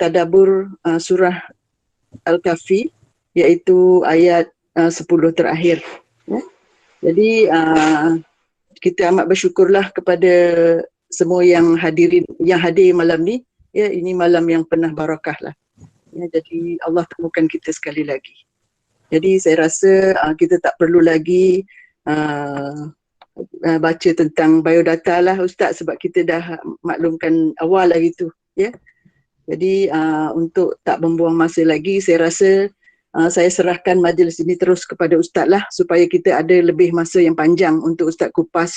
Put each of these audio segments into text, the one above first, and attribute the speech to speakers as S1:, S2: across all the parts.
S1: tadabbur surah Al-Kahfi, iaitu ayat 10 terakhir. Ya. Jadi kita amat bersyukurlah kepada semua yang hadir malam ni. Ya, ini malam yang penuh barakah lah. Ya, jadi Allah temukan kita sekali lagi. Jadi saya rasa kita tak perlu lagi baca tentang biodata lah Ustaz, sebab kita dah maklumkan awal lah gitu. Ya. Jadi untuk tak membuang masa lagi, saya rasa saya serahkan majlis ini terus kepada Ustaz lah, supaya kita ada lebih masa yang panjang untuk Ustaz kupas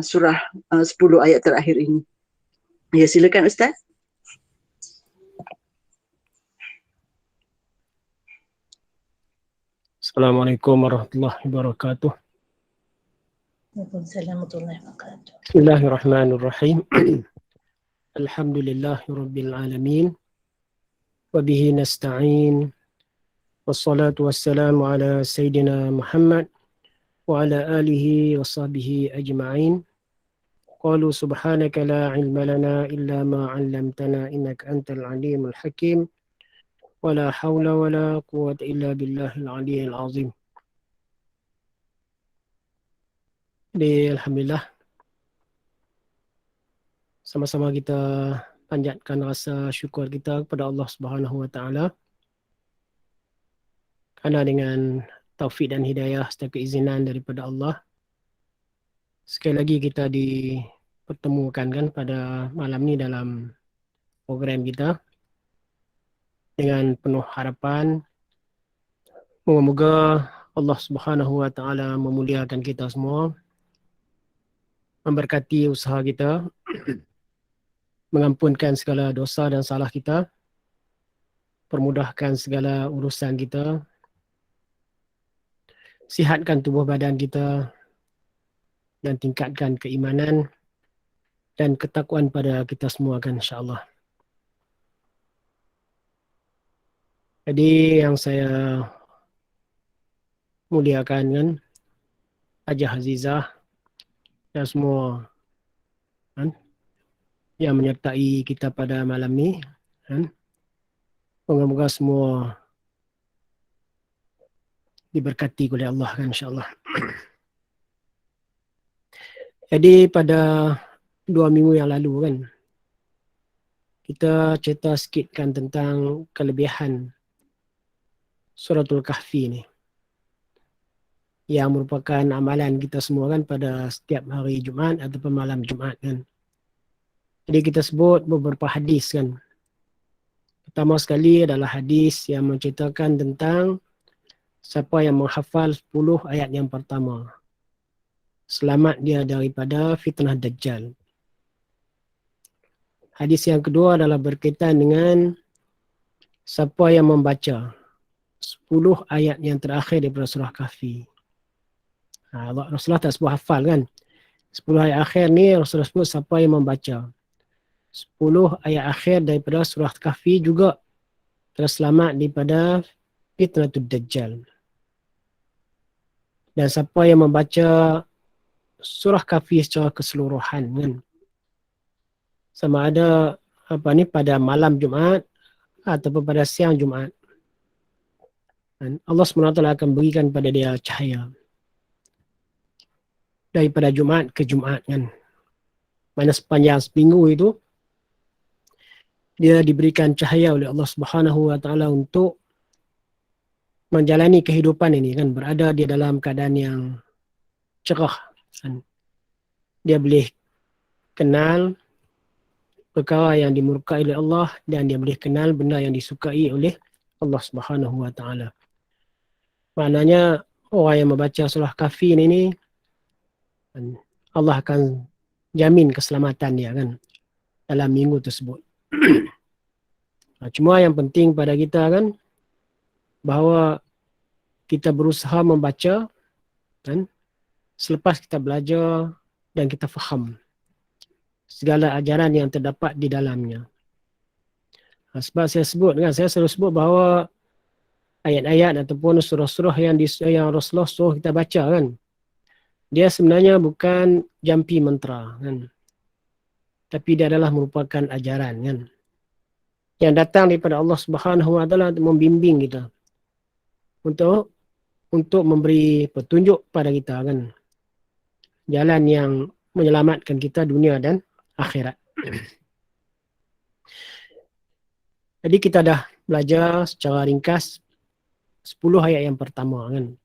S1: surah 10 ayat terakhir ini. Ya, silakan Ustaz.
S2: Assalamualaikum warahmatullahi wabarakatuh.
S3: Waalaikumsalam warahmatullahi wabarakatuh.
S2: Bismillahirrahmanirrahim. Alhamdulillahi rabbil alamin. Wa bihi nasta'in. Wassalatu wassalamu ala sayyidina Muhammad wa ala alihi wa sahbihi ajma'in. Qalu subhanaka la ilma lana illa ma 'allamtana innaka antal alimul hakim. Wala hawla wala quwwata illa billahil aliyyil azim. Jadi alhamdulillah, sama-sama kita panjatkan rasa syukur kita kepada Allah Subhanahu wa taala, kerana dengan taufik dan hidayah serta keizinan daripada Allah, sekali lagi kita dipertemukan kan pada malam ni dalam program kita dengan penuh harapan moga-moga Allah Subhanahu wa taala memuliakan kita semua, memberkati usaha kita, mengampunkan segala dosa dan salah kita, permudahkan segala urusan kita, sihatkan tubuh badan kita, dan tingkatkan keimanan dan ketakwaan pada kita semua kan, insya-Allah. Jadi yang saya muliakan kan, Hajah Azizah dan semua kan, yang menyertai kita pada malam ni kan, moga-moga semua diberkati oleh Allah kan, insya-Allah. Jadi pada 2 minggu yang lalu kan, kita cerita sikit kan tentang kelebihan Suratul Kahfi ni, yang merupakan amalan kita semua kan pada setiap hari Jumaat ataupun malam Jumaat kan. Jadi kita sebut beberapa hadis kan. Pertama sekali adalah hadis yang menceritakan tentang siapa yang menghafal 10 ayat yang pertama, selamat dia daripada fitnah Dajjal. Hadis yang kedua adalah berkaitan dengan siapa yang membaca 10 ayat yang terakhir daripada surah Kahfi. Rasulullah tak sebut hafal kan. 10 ayat akhir ni Rasulullah sebut siapa yang membaca 10 ayat akhir daripada surah Kahfi juga telah selamat daripada fitnatul Dajjal. Dan siapa yang membaca surah Kahfi secara keseluruhan kan, sama ada pada malam Jumaat ataupun pada siang Jumaat, dan Allah SWT akan berikan pada dia cahaya daripada Jumaat ke Jumaat kan. Mana sepanjang seminggu itu dia diberikan cahaya oleh Allah Subhanahu wa taala untuk menjalani kehidupan ini kan, berada di dalam keadaan yang cerah kan. Dia boleh kenal perkara yang dimurkai oleh Allah, dan dia boleh kenal benda yang disukai oleh Allah Subhanahu wa taala. Maknanya orang yang membaca surah Kahfi ini Allah akan jamin keselamatan dia kan dalam minggu tersebut. Cuma yang penting pada kita kan, bahawa kita berusaha membaca kan, selepas kita belajar dan kita faham segala ajaran yang terdapat di dalamnya. Sebab saya selalu sebut bahawa ayat-ayat ataupun surah-surah yang Rasulullah suruh kita baca kan, dia sebenarnya bukan jampi mantra kan, tapi dia adalah merupakan ajaran kan. yang datang daripada Allah Subhanahu Wa Taala untuk membimbing kita, untuk memberi petunjuk pada kita kan, jalan yang menyelamatkan kita dunia dan akhirat. Jadi kita dah belajar secara ringkas 10 ayat yang pertama kan,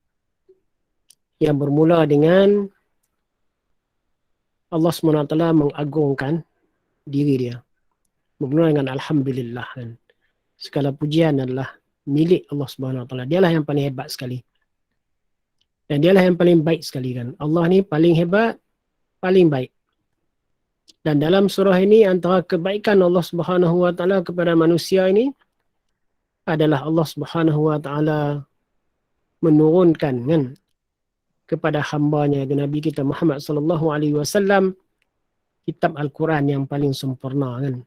S2: yang bermula dengan Allah SWT mengagungkan diri dia, bermula dengan Alhamdulillah kan. Segala pujian adalah milik Allah SWT. Dialah yang paling hebat sekali, dan dialah yang paling baik sekali kan. Allah ni paling hebat, paling baik. Dan dalam surah ini, antara kebaikan Allah Subhanahu Wa Taala kepada manusia ini adalah Allah Subhanahu Wa Taala menurunkan kan kepada hamba-Nya Nabi kita Muhammad sallallahu alaihi wasallam kitab Al-Quran yang paling sempurna kan,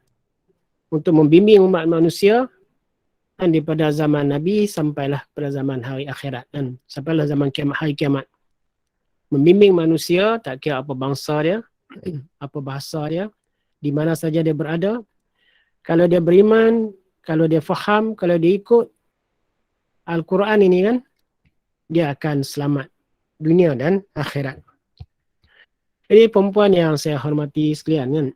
S2: untuk membimbing umat manusia kan, daripada zaman Nabi sampailah pada zaman hari akhirat kan, sampailah zaman kiamat, hari kiamat. Membimbing manusia, tak kira apa bangsa dia, apa bahasa dia, di mana saja dia berada. Kalau dia beriman, kalau dia faham, kalau dia ikut Al-Quran ini kan, dia akan selamat dunia dan akhirat. Jadi perempuan yang saya hormati sekalian kan,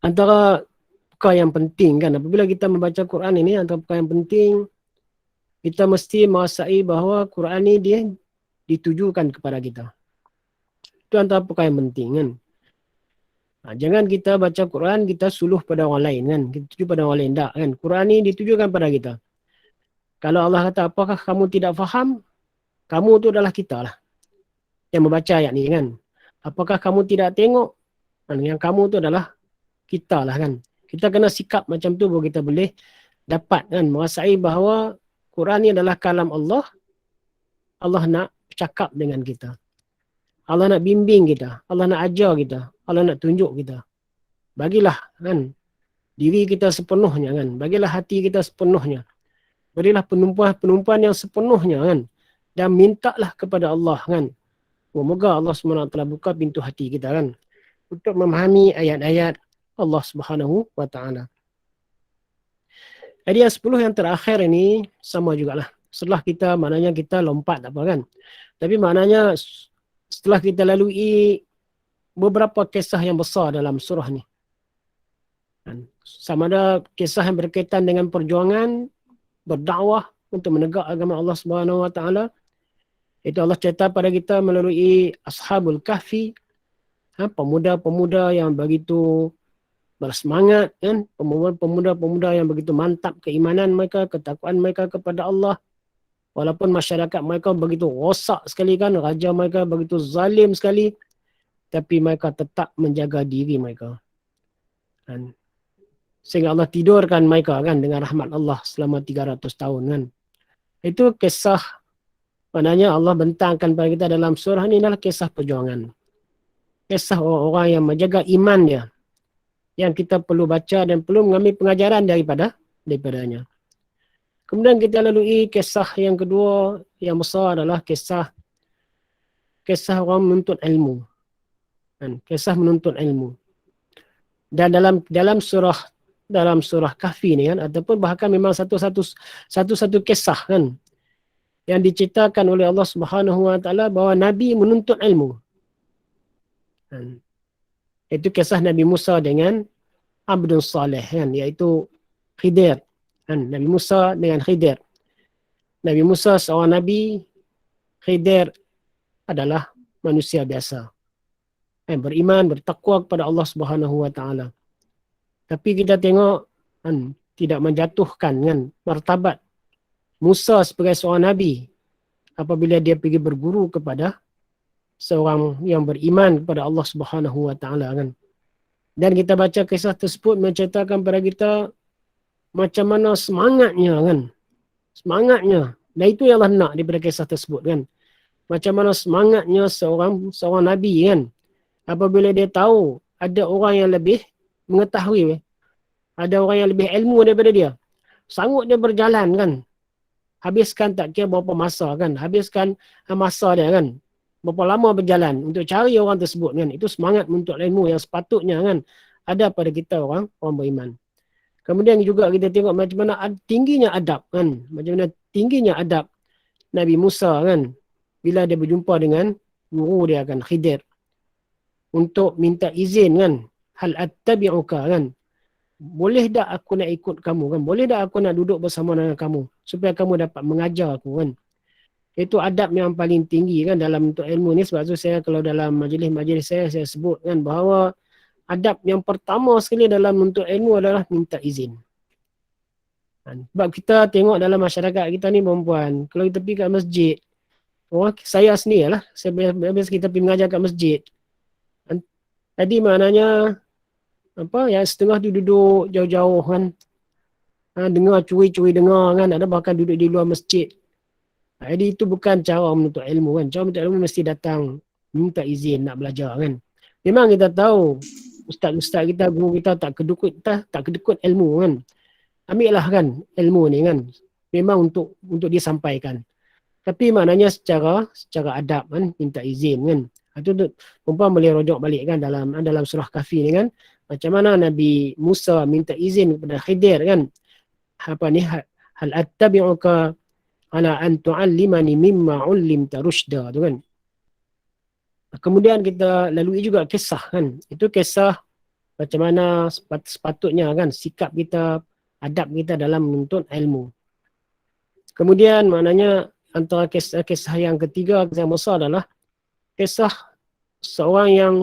S2: antara perkara yang penting kan, apabila kita membaca Quran ini, antara perkara yang penting, kita mesti merasai bahawa Quran ini dia ditujukan kepada kita. Itu antara perkara yang penting kan. Jangan kita baca Quran, kita suluh pada orang lain kan, kita tuju pada orang lain, tak kan. Quran ini ditujukan pada kita. Kalau Allah kata, apakah kamu tidak faham? Kamu tu adalah kita lah yang membaca ayat ni kan. Apakah kamu tidak tengok? Yang kamu tu adalah kita lah kan. Kita kena sikap macam tu baru kita boleh dapat kan, merasai bahawa Quran ni adalah kalam Allah. Allah nak cakap dengan kita. Allah nak bimbing kita. Allah nak ajar kita. Allah nak tunjuk kita. Bagilah kan diri kita sepenuhnya kan. Bagilah hati kita sepenuhnya. Berilah penumpuan yang sepenuhnya kan. Dan mintalah kepada Allah kan. Semoga Allah SWT buka pintu hati kita kan, untuk memahami ayat-ayat Allah Subhanahu Wa Taala. Jadi yang 10 yang terakhir ini sama jugalah. Setelah kita, maknanya kita lompat tak apa kan. Tapi maknanya setelah kita lalui beberapa kisah yang besar dalam surah ni. Sama ada kisah yang berkaitan dengan perjuangan berdakwah untuk menegak agama Allah Subhanahu Wa Taala. Itu Allah cerita pada kita melalui Ashabul Kahfi, pemuda-pemuda yang begitu bersemangat kan, pemuda-pemuda yang begitu mantap keimanan mereka, ketakwaan mereka kepada Allah. Walaupun masyarakat mereka begitu rosak sekali kan, raja mereka begitu zalim sekali, tapi mereka tetap menjaga diri mereka. Kan? Sehingga Allah tidurkan mereka kan dengan rahmat Allah selama 300 tahun kan. Itu kisah, maknanya Allah bentangkan pada kita dalam surah ini adalah kisah perjuangan. Kisah orang-orang yang menjaga iman dia, yang kita perlu baca dan perlu mengambil pengajaran daripadanya. Kemudian kita lalui kisah yang kedua yang besar adalah kisah orang menuntut ilmu. Kisah menuntut ilmu. Dan dalam surah Kahfi ni kan, ataupun bahkan memang satu kisah kan, yang diceritakan oleh Allah Subhanahu Wa Taala bahawa Nabi menuntut ilmu. Itu kisah Nabi Musa dengan Abdul Saleh kan, iaitu Khidir. Nabi Musa dengan Khidir. Nabi Musa seorang Nabi, Khidir adalah manusia biasa. Beriman, bertakwa kepada Allah Subhanahu Wa Taala. Tapi kita tengok tidak menjatuhkan kan martabat Musa sebagai seorang Nabi apabila dia pergi berguru kepada seorang yang beriman kepada Allah Subhanahu Wa Taala kan. Dan kita baca kisah tersebut menceritakan kepada kita macam mana semangatnya kan. Semangatnya. Dan itu yang Allah nak daripada kisah tersebut kan. Macam mana semangatnya seorang Nabi kan. Apabila dia tahu ada orang yang lebih mengetahui, ada orang yang lebih ilmu daripada dia, sanggup dia berjalan kan. Habiskan tak kira berapa masa kan. Habiskan masa dia kan. Berapa lama berjalan untuk cari orang tersebut kan. Itu semangat untuk ilmu yang sepatutnya kan ada pada kita orang beriman. Kemudian juga kita tengok macam mana tingginya adab kan. Macam mana tingginya adab Nabi Musa kan. Bila dia berjumpa dengan guru dia kan, Khidir. Untuk minta izin kan. Hal attabi'uka kan. Boleh tak aku nak ikut kamu kan? Boleh tak aku nak duduk bersama dengan kamu? Supaya kamu dapat mengajar aku kan. Itu adab yang paling tinggi kan dalam untuk ilmu ni. Sebab tu saya kalau dalam majlis-majlis saya sebut kan bahawa adab yang pertama sekali dalam untuk ilmu adalah minta izin. Sebab kita tengok dalam masyarakat kita ni perempuan, kalau kita pergi kat masjid, saya sendiri lah, biasa kita pergi mengajar kat masjid. Tadi maknanya, yang setengah tu duduk jauh-jauh kan, dengar curi-curi dengar kan, ada bahkan duduk di luar masjid. Jadi itu bukan cara menuntut ilmu kan, cara menuntut ilmu mesti datang, minta izin nak belajar kan. Memang kita tahu, ustaz-ustaz kita, guru kita tak kedekut ilmu kan. Ambil lah kan ilmu ni kan. Memang untuk disampaikan. Tapi maknanya secara adab kan, minta izin kan. Itu perempuan boleh rujuk balik kan dalam surah Kahfi ni kan. Macam mana Nabi Musa minta izin kepada Khidir kan. Hal attabi'uka ala an tu'allimani mimma 'ullimta rusyda tu kan. Kemudian kita lalui juga kisah kan. Itu kisah macam mana sepatutnya kan sikap kita, adab kita dalam menuntut ilmu. Kemudian maknanya antara kisah yang ketiga, kisah yang besar adalah kisah seorang yang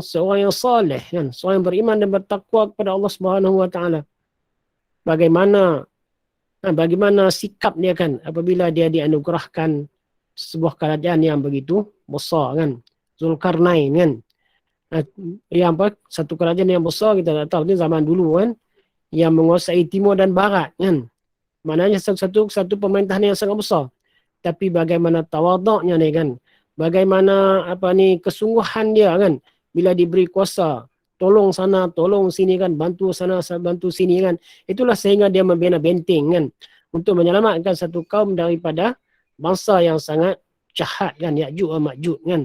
S2: soleh kan, seorang yang beriman dan bertakwa kepada Allah Subhanahu wa taala. Bagaimana sikap dia kan apabila dia dianugerahkan sebuah kerajaan yang begitu besar kan. Zulkarnain kan. Satu kerajaan yang besar kita tak tahu ni zaman dulu kan, yang menguasai timur dan barat kan. Maknanya satu pemerintahan yang sangat besar. Tapi bagaimana tawaduknya ni kan. Bagaimana kesungguhan dia kan. Bila diberi kuasa, tolong sana, tolong sini kan, bantu sana, bantu sini kan. Itulah sehingga dia membina benteng kan. Untuk menyelamatkan satu kaum daripada bangsa yang sangat jahat kan. Ya'juj wa Ma'juj kan.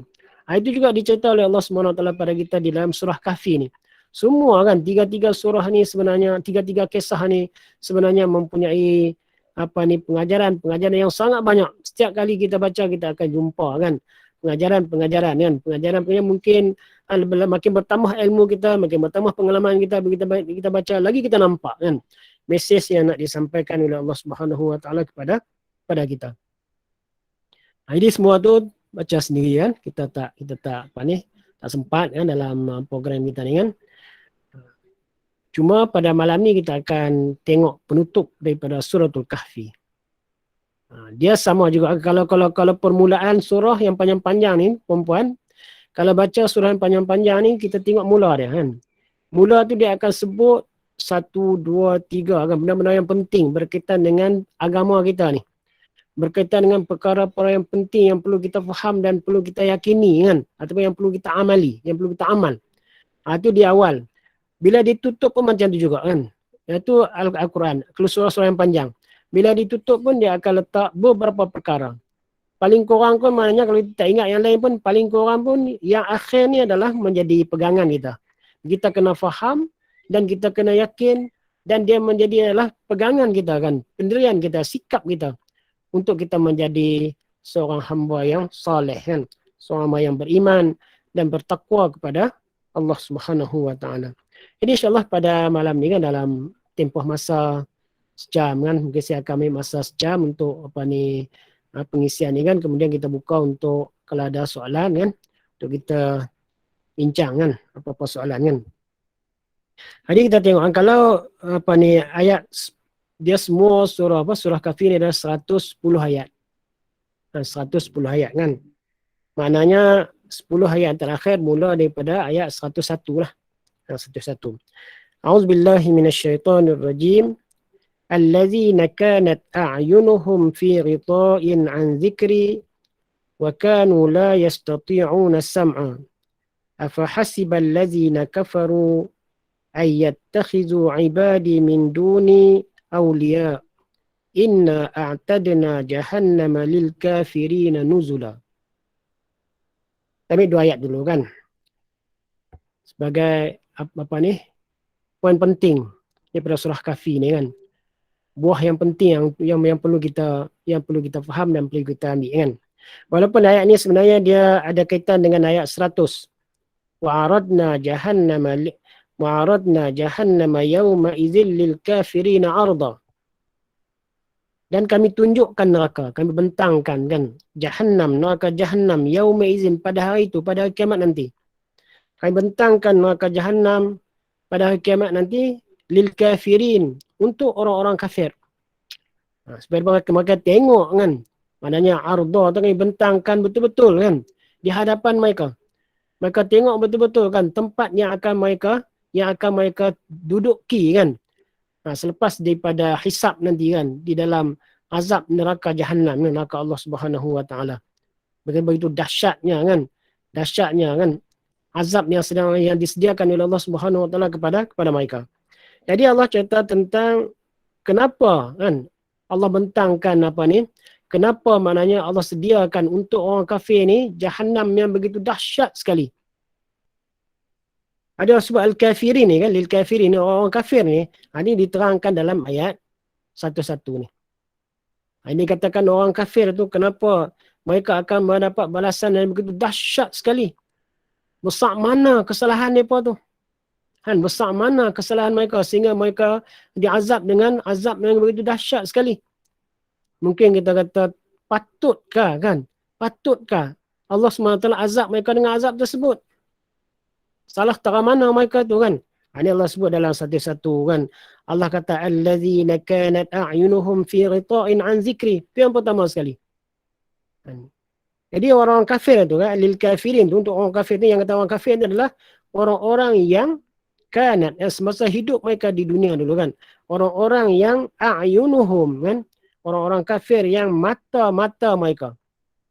S2: Itu juga dicerita oleh Allah SWT pada kita di dalam surah Kahfi ni. Semua kan, tiga-tiga surah ni sebenarnya, tiga-tiga kisah ni sebenarnya mempunyai pengajaran yang sangat banyak. Setiap kali kita baca, kita akan jumpa kan. Pengajaran kan. Pengajaran mungkin makin bertambah ilmu kita, makin bertambah pengalaman kita, kita baca, lagi kita nampak kan. Mesej yang nak disampaikan oleh Allah Subhanahu wa taala kepada kita. Jadi semua tu baca sendiri kan. Kita tak sempat kan dalam program kita ni kan. Cuma pada malam ni kita akan tengok penutup daripada suratul Kahfi. Dia sama juga kalau permulaan surah yang panjang-panjang ni perempuan, kalau baca surah yang panjang-panjang ni kita tengok mula dia kan. Mula tu dia akan sebut 1, 2, 3 kan, benda-benda yang penting berkaitan dengan agama kita ni. Berkaitan dengan perkara-perkara yang penting yang perlu kita faham dan perlu kita yakini kan, ataupun yang perlu kita amali, yang perlu kita amal. Itu di awal. Bila ditutup pun macam tu juga kan. Iaitu Al-Quran, kalau surah-surah yang panjang. Bila ditutup pun dia akan letak beberapa perkara. Paling kurang pun maknanya kalau kita tak ingat yang lain pun, paling kurang pun yang akhir ni adalah menjadi pegangan kita. Kita kena faham dan kita kena yakin dan dia menjadi adalah pegangan kita kan. Pendirian kita, sikap kita. Untuk kita menjadi seorang hamba yang saleh kan. Seorang hamba yang beriman dan bertakwa kepada Allah Subhanahu wa taala. Jadi insyaAllah pada malam ni kan dalam tempoh masa sejam kan. Mungkin saya akan ambil masa sejam untuk pengisian ni kan. Kemudian kita buka untuk kalau ada soalan kan. Untuk kita bincang kan. Apa-apa soalan kan. Jadi kita tengok kan kalau ayat dia semua surah Kahfi ni adalah 110 ayat. 110 ayat kan. Maknanya 10 ayat terakhir mula daripada ayat 101 lah. 101. A'udzubillahi minasyaitonirrajim. Allazina kanat a'yunuhum fi ghita'in 'an dzikri wa kanu la yastati'una sam'a. Afa hasibal ladzina kafaru ay yattakhidhu 'ibadi min duni awliya. Inna a'tadna jahannama lil kafirina nuzula. Tapi 2 ayat dulu kan. Sebagai poin penting daripada surah Kahfi ni kan. Buah yang penting yang perlu kita faham dan perlu kita ambil kan. Walaupun ayat ni sebenarnya dia ada kaitan dengan ayat 100. Wa'aradna jahannama yawma idzil lil kafirina 'arda. Dan kami tunjukkan neraka, kami bentangkan kan neraka jahannam yauma izin pada hari itu, pada hari kiamat nanti. Kami bentangkan neraka jahannam pada hari kiamat nanti lil kafirin, untuk orang-orang kafir. Supaya mereka tengok kan. Maknanya arda tu kami bentangkan betul-betul kan di hadapan mereka. Mereka tengok betul-betul kan tempat yang akan mereka duduki kan. Selepas daripada hisab nanti kan di dalam azab neraka jahannam, neraka Allah Subhanahu wa taala. Begitu dahsyatnya kan azab yang disediakan oleh Allah Subhanahu wa taala kepada mereka. Jadi Allah cerita tentang kenapa kan Allah bentangkan kenapa maknanya Allah sediakan untuk orang kafir ni jahannam yang begitu dahsyat sekali. Ada sebab al-kafirin ni kan, lil kafirin ni orang kafir ni, ini diterangkan dalam ayat 11 ni. Ini katakan orang kafir tu kenapa mereka akan mendapat balasan yang begitu dahsyat sekali. Besar mana kesalahan mereka tu. Besar mana kesalahan mereka sehingga mereka diazab dengan azab yang begitu dahsyat sekali. Mungkin kita kata patutkah Allah SWT azab mereka dengan azab tersebut? Salah tara mana mereka tu kan? Ini Allah sebut dalam satu-satu kan. Allah kata allazina kanat a'yunuhum fi ghita'in an zikri. Itu yang pertama sekali. Jadi orang kafir tu kan, lil kafirin tu, untuk orang kafir ni, yang kata orang kafir ni adalah orang-orang yang kanat, semasa hidup mereka di dunia dulu kan. Orang-orang yang a'yunuhum kan. Orang-orang kafir yang mata-mata mereka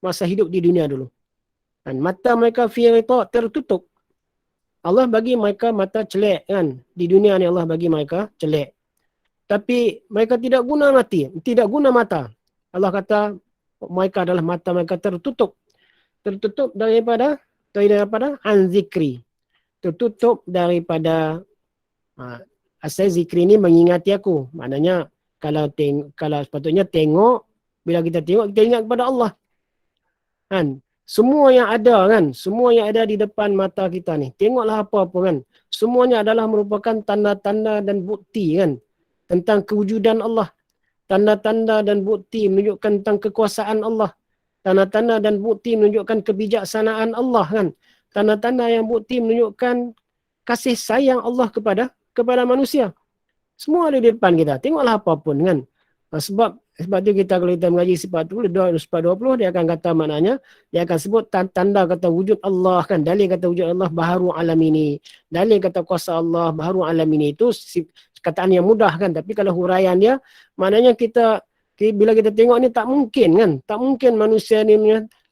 S2: masa hidup di dunia dulu. Mata mereka fi ghita' tertutup. Allah bagi mereka mata celek kan. Di dunia ni Allah bagi mereka celek. Tapi mereka tidak guna mata. Allah kata mereka adalah mata mereka tertutup. Tertutup daripada anzikri. Tertutup daripada asal zikri ni mengingati aku. Maknanya kalau sepatutnya tengok, bila kita tengok kita ingat kepada Allah. Kan? Semua yang ada di depan mata kita ni, tengoklah apa-apa kan. Semuanya adalah merupakan tanda-tanda dan bukti kan tentang kewujudan Allah. Tanda-tanda dan bukti menunjukkan tentang kekuasaan Allah. Tanda-tanda dan bukti menunjukkan kebijaksanaan Allah kan. Tanda-tanda yang bukti menunjukkan kasih sayang Allah kepada manusia. Semua ada di depan kita. Tengoklah apapun kan. Sebab tu kita kalau kita mengaji sifat 20, dia akan kata maknanya, dia akan sebut tanda kata wujud Allah kan. Dalil kata wujud Allah baharu alam ini. Dalil kata kuasa Allah baharu alam ini. Itu kataan yang mudah kan. Tapi kalau huraian dia, maknanya bila kita tengok ni tak mungkin kan. Tak mungkin manusia ni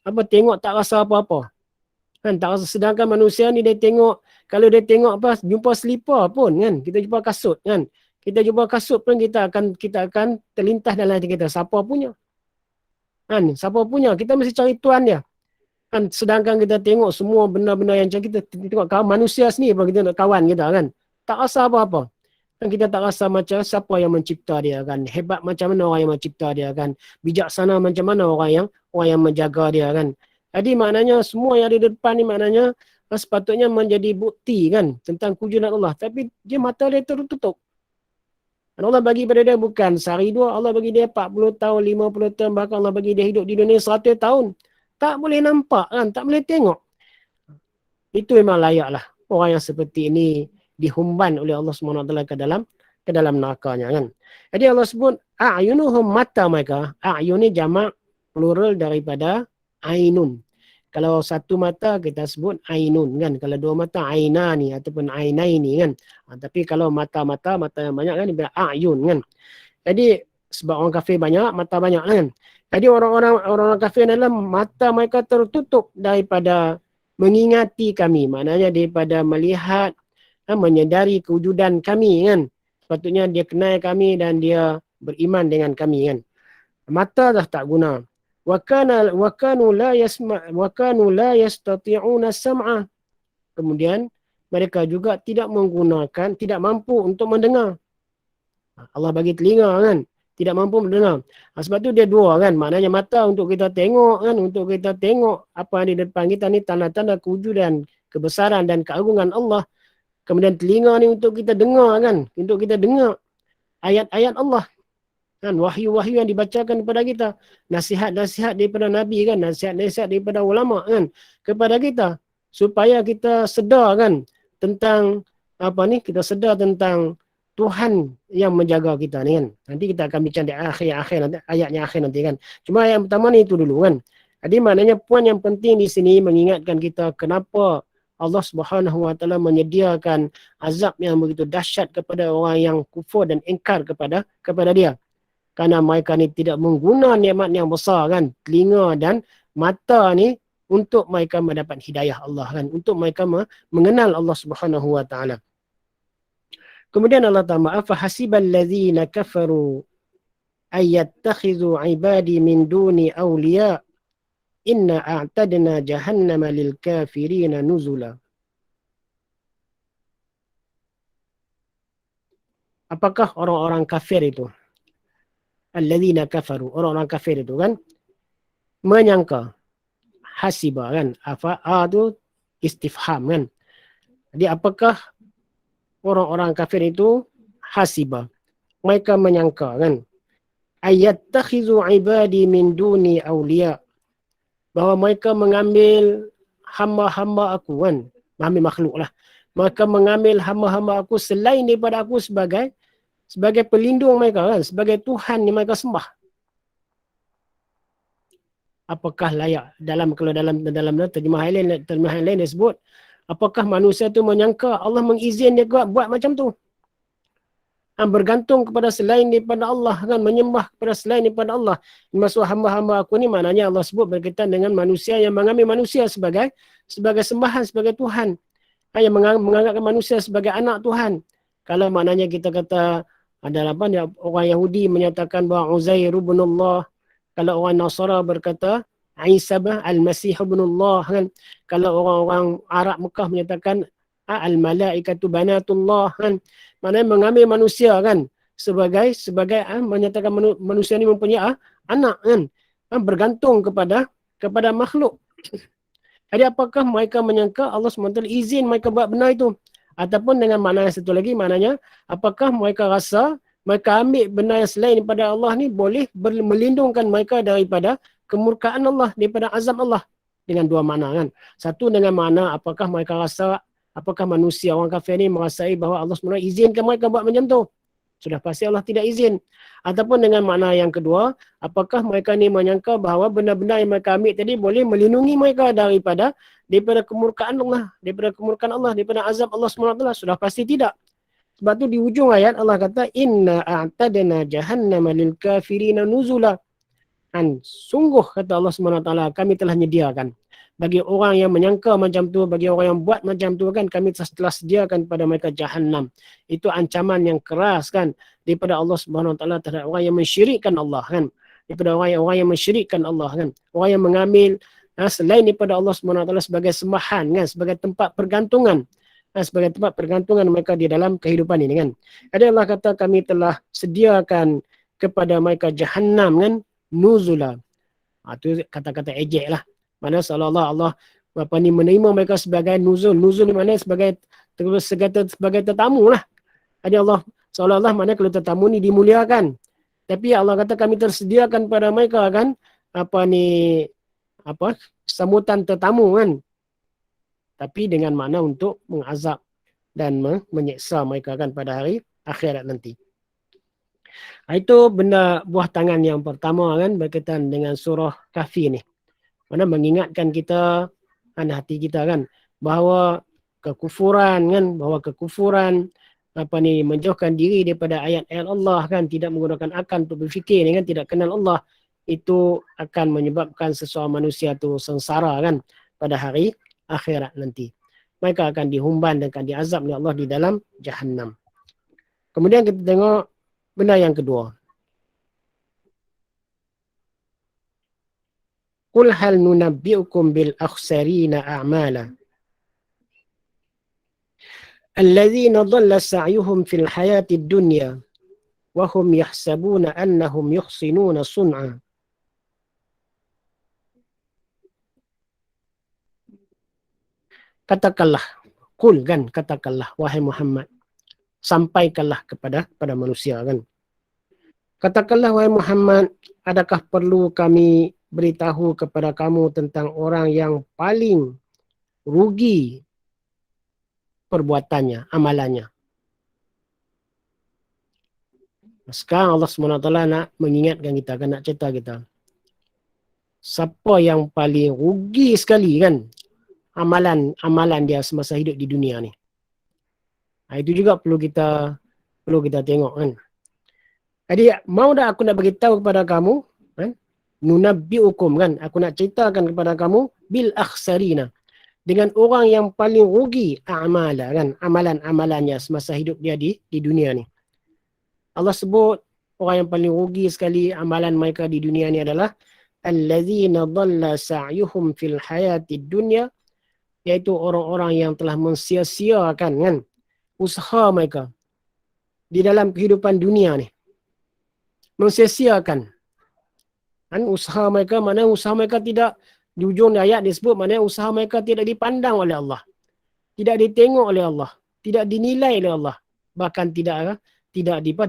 S2: tengok tak rasa apa-apa. Kan, tak rasa, sedangkan manusia ni dia tengok, kalau dia tengok jumpa selipar pun kan. Kita jumpa kasut kan. Kita jumpa kasut pun kita akan terlintas dalam hati kita. Siapa punya? Kan? Siapa punya? Kita mesti cari tuan dia. Kan? Sedangkan kita tengok semua benda-benda yang kita tengok manusia sendiri pun kita nak kawan kita kan. Tak rasa apa-apa. Kan kita tak rasa macam siapa yang mencipta dia kan. Hebat macam mana orang yang mencipta dia kan. Bijaksana macam mana orang yang menjaga dia kan. Jadi maknanya semua yang ada di depan ni maknanya sepatutnya menjadi bukti kan tentang kewujudan Allah. Tapi dia mata dia tertutup. Dan Allah bagi pada dia bukan sehari dua, Allah bagi dia 40 tahun, 50 tahun, bahkan Allah bagi dia hidup di dunia 100 tahun. Tak boleh nampak kan, tak boleh tengok. Itu memang layaklah orang yang seperti ini dihumban oleh Allah SWT ke dalam nerakanya kan. Jadi Allah sebut a'yunuhum, mata mereka. A'yun ni jamak plural daripada ainun. Kalau satu mata kita sebut ainun kan. Kalau dua mata ainani ataupun ainaini kan. Tapi kalau mata yang banyak kan dia a'yun kan. Jadi sebab orang kafir banyak, mata banyak kan. Jadi orang kafir adalah mata mereka tertutup daripada mengingati kami. Maknanya daripada melihat, menyedari kewujudan kami kan. Sepatutnya dia kenal kami dan dia beriman dengan kami kan. Mata dah tak guna. Wa kanu la yastati'una sam'a. Kemudian mereka juga tidak mampu untuk mendengar. Allah bagi telinga kan, tidak mampu mendengar. Sebab tu dia dua kan, maknanya mata untuk kita tengok kan, untuk kita tengok apa yang di depan kita ni tanda-tanda kewujudan, kebesaran dan keagungan Allah. Kemudian telinga ni untuk kita dengar kan, untuk kita dengar ayat-ayat Allah kan, wahyu-wahyu yang dibacakan kepada kita, nasihat-nasihat daripada Nabi kan, nasihat-nasihat daripada ulama kan kepada kita, supaya kita sedar kan tentang apa ni, kita sedar tentang Tuhan yang menjaga kita ni kan. Nanti kita akan bincang di akhir nanti, ayatnya akhir nanti kan. Cuma yang pertama ni itu dulu kan. Jadi maknanya poin yang penting di sini mengingatkan kita kenapa Allah Subhanahu Wa Taala menyediakan azab yang begitu dahsyat kepada orang yang kufur dan ingkar kepada dia. Kerana mereka ni tidak menggunakan nikmat yang besar kan, telinga dan mata ni untuk mereka mendapat hidayah Allah kan, untuk mereka mengenal Allah Subhanahu Wa Taala. Kemudian Allah Ta'ala, afa hasibal ladzina kafaru ayattakhidhu ibadi min duni awliya inna a'tadna jahannama lil kafirina nuzula. Apakah orang-orang kafir itu, alladzina kafaru, orang-orang kafir itu kan, menyangka, hasiba kan, afa itu istifham kan. Jadi apakah orang-orang kafir itu hasiba, mereka menyangka kan, ayattakhidhu ibadi min duni awliya, bahawa mereka mengambil hamba-hamba aku kan, mengambil makhluk lah, mereka mengambil hamba-hamba aku selain daripada aku sebagai pelindung mereka kan, sebagai Tuhan yang mereka sembah. Apakah layak kalau dalam terjemahan lain disebut, apakah manusia tu menyangka Allah mengizinkan dia buat macam tu? Bergantung kepada selain daripada Allah kan, menyembah kepada selain daripada Allah. Maksud hamba-hamba aku ni maknanya Allah sebut berkaitan dengan manusia yang mengambil manusia sebagai sembahan, sebagai Tuhan. Yang menganggapkan manusia sebagai anak Tuhan. Kalau maknanya kita kata ada orang Yahudi menyatakan bahawa Uzair ibn Allah, kalau orang Nasara berkata Isa al-Masih ibn Allah kan, kalau orang-orang Arab Mekah menyatakan al-malaikatu banatullah kan, maknanya mengambil manusia kan sebagai menyatakan manusia ni mempunyai anak kan, bergantung kepada makhluk. Jadi apakah mereka menyangka Allah SWT izin mereka buat benda itu? Ataupun dengan makna yang satu lagi, maknanya apakah mereka rasa mereka ambil benda yang selain daripada Allah ni boleh melindungkan mereka daripada kemurkaan Allah, daripada azab Allah? Dengan dua makna kan. Satu dengan makna apakah mereka rasa, apakah manusia orang kafir ni merasai bahawa Allah SWT izinkan mereka buat macam tu? Sudah pasti Allah tidak izin. Ataupun dengan makna yang kedua, apakah mereka ni menyangka bahawa benda-benda yang mereka ambil tadi boleh melindungi mereka daripada kemurkaan Allah, daripada azab Allah SWT? Sudah pasti tidak. Sebab tu di ujung ayat Allah kata inna a'tadna jahannama lil kafirina nuzula. Dan sungguh kata Allah SWT, kami telah menyediakan bagi orang yang menyangka macam tu, bagi orang yang buat macam tu kan, kami telah sediakan pada mereka Jahannam. Itu ancaman yang keras kan daripada Allah Subhanahu Wa Taala terhadap orang yang mensyirikkan Allah kan, daripada orang yang mensyirikkan Allah kan, orang yang mengambil selain daripada Allah Subhanahu Wa Taala sebagai sembahan kan, sebagai tempat pergantungan, sebagai tempat pergantungan mereka di dalam kehidupan ini kan. Jadi Allah kata kami telah sediakan kepada mereka Jahannam kan, nuzula. Itu kata-kata ejek lah. Mana seolah-olah Allah menerima mereka sebagai nuzul. Nuzul mana sebagai tetamu lah. Jadi Allah seolah-olah mana kalau tetamu ni dimuliakan. Tapi Allah kata kami tersediakan pada mereka kan sambutan tetamu kan. Tapi dengan makna untuk mengazab dan menyeksa mereka kan pada hari akhirat nanti. Itu benda buah tangan yang pertama kan berkaitan dengan surah Kahfi ni. Mana mengingatkan kita hati kita kan bahawa kekufuran menjauhkan diri daripada ayat-ayat Allah kan, tidak menggunakan akal untuk berfikir kan, tidak kenal Allah, itu akan menyebabkan seseorang manusia tu sengsara kan pada hari akhirat nanti. Mereka akan dihumban dan akan diazab oleh Allah di dalam Jahannam. Kemudian kita tengok benda yang kedua. Qul hal nunabbi'ukum bil akhsarina a'mala alladzina dhalla sa'yuhum fil hayatid dunya wahum yahsabuna annahum yuhsinuna sun'a. Katakanlah, qul kan, katakanlah wahai Muhammad, sampaikanlah kepada manusia kan. Katakanlah wahai Muhammad, adakah perlu kami beritahu kepada kamu tentang orang yang paling rugi perbuatannya, amalannya. Sekarang Allah SWT nak mengingatkan kita, kan, nak cerita kita. Siapa yang paling rugi sekali kan amalan dia semasa hidup di dunia ni. Itu juga perlu kita tengok kan. Jadi mau dah aku nak beritahu kepada kamu kan, nunabbiukum kan, aku nak ceritakan kepada kamu bil akhsarina, dengan orang yang paling rugi a'mala kan, amalan-amalannya semasa hidup dia di dunia ni. Allah sebut orang yang paling rugi sekali amalan mereka di dunia ni adalah allazina dhalla sa'yuhum fil hayatid dunya, iaitu orang-orang yang telah mensia-siakan kan usaha mereka di dalam kehidupan dunia ni. Mensia-siakan kan usaha mereka, mana usaha mereka tidak, di ujung ayat disebut mana usaha mereka tidak dipandang oleh Allah, tidak ditengok oleh Allah, tidak dinilai oleh Allah, bahkan tidak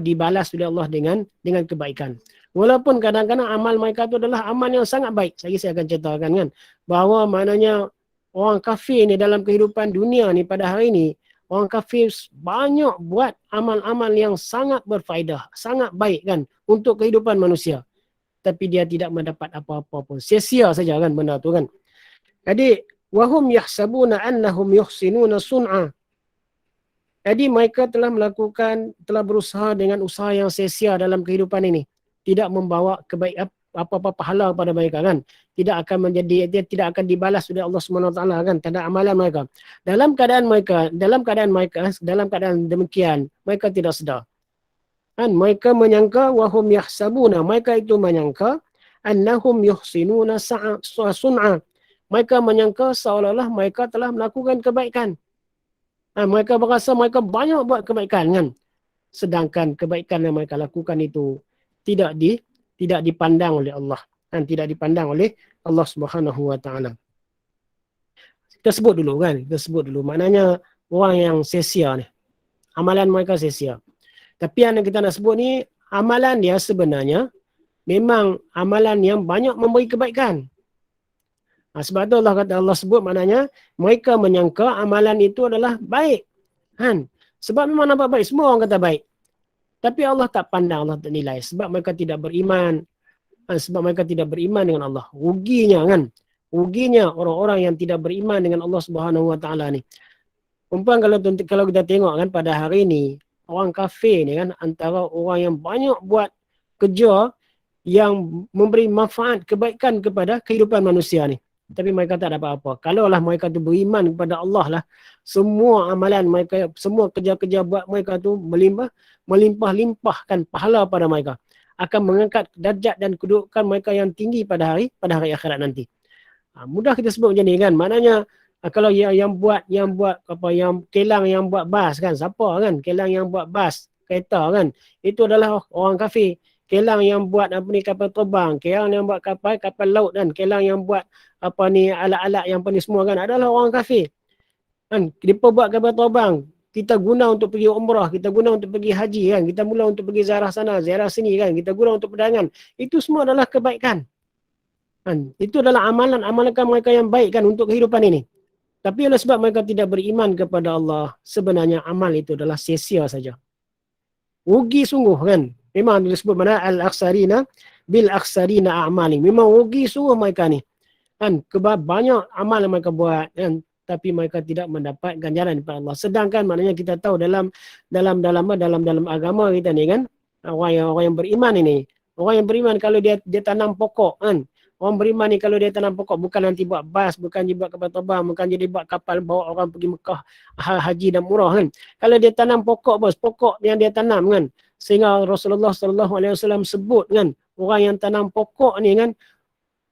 S2: dibalas oleh Allah dengan kebaikan. Walaupun kadang-kadang amal mereka itu adalah amal yang sangat baik. Saya akan ceritakan kan, bahawa maknanya orang kafir ni dalam kehidupan dunia ni pada hari ni, orang kafir banyak buat amal-amal yang sangat berfaedah, sangat baik kan untuk kehidupan manusia. Tapi dia tidak mendapat apa-apa pun. Sia-sia saja kan benda tu kan. Jadi wahum yahsabuna annahum yuhsinuna sun'a. Jadi mereka telah berusaha dengan usaha yang sia-sia dalam kehidupan ini. Tidak membawa apa-apa pahala kepada mereka kan. Dia tidak akan dibalas oleh Allah SWT kan terhadap amalan mereka. Dalam keadaan demikian, mereka tidak sedar. Kan mereka menyangka wahum yahsabuna, mereka itu menyangka annahum yuhsinuna sun'a. Mereka menyangka seolah-olah mereka telah melakukan kebaikan. Mereka berasa mereka banyak buat kebaikan kan. Sedangkan kebaikan yang mereka lakukan itu tidak dipandang oleh Allah. Dan tidak dipandang oleh Allah Subhanahu Wa Taala. Kita sebut dulu. Maknanya orang yang sia-sia ni. Amalan mereka sia-sia. Tapi yang kita nak sebut ni, amalan dia sebenarnya memang amalan yang banyak memberi kebaikan. Sebab tu Allah sebut maknanya mereka menyangka amalan itu adalah baik. Kan? Sebab memang nampak baik. Semua orang kata baik. Tapi Allah tak pandang, Allah tak nilai. Sebab mereka tidak beriman. Sebab mereka tidak beriman dengan Allah. Ruginya kan. Ruginya orang-orang yang tidak beriman dengan Allah Subhanahu Wa Taala ni. Umpam kalau kita tengok kan pada hari ni, orang kafir ni kan antara orang yang banyak buat kerja yang memberi manfaat kebaikan kepada kehidupan manusia ni. Tapi mereka tak dapat apa. Kalaulah mereka tu beriman kepada Allah lah, semua amalan mereka, semua kerja-kerja buat mereka tu melimpah-limpahkan pahala pada mereka. Akan mengangkat darjat dan kedudukan mereka yang tinggi pada hari akhirat nanti. Mudah kita sebut macam ni kan. Maknanya kalau yang buat kelang yang buat bas kan, siapa kan? Kelang yang buat bas, kereta kan. Itu adalah orang kafir. Kelang yang buat kapal terbang, kelang yang buat kapal laut kan, kelang yang buat alat-alat yang semua kan adalah orang kafir. Kan dia buat kapal terbang, kita guna untuk pergi umrah, kita guna untuk pergi haji kan, kita mula untuk pergi ziarah sana, ziarah sini kan, kita guna untuk perdagangan. Itu semua adalah kebaikan. Kan itu adalah amalan mereka yang baik kan untuk kehidupan ini. Tapi oleh sebab mereka tidak beriman kepada Allah, sebenarnya amal itu adalah sia-sia saja. Rugi sungguh kan. Memang disebut mana al-akhsarina bil akhsarina a'mali. Memang rugi sungguh mereka ni. Kan banyak amal yang mereka buat kan, tapi mereka tidak mendapat ganjaran daripada Allah. Sedangkan maknanya kita tahu dalam agama kita ni kan, orang yang beriman ini, orang yang beriman kalau dia tanam pokok kan. Orang beriman ni kalau dia tanam pokok bukan nanti buat bas, bukan dia buat kapal terbang, bukan jadi buat kapal bawa orang pergi Mekah haji dan umrah kan. Kalau dia tanam pokok pokok yang dia tanam kan. Sehingga Rasulullah SAW sebut kan, orang yang tanam pokok ni kan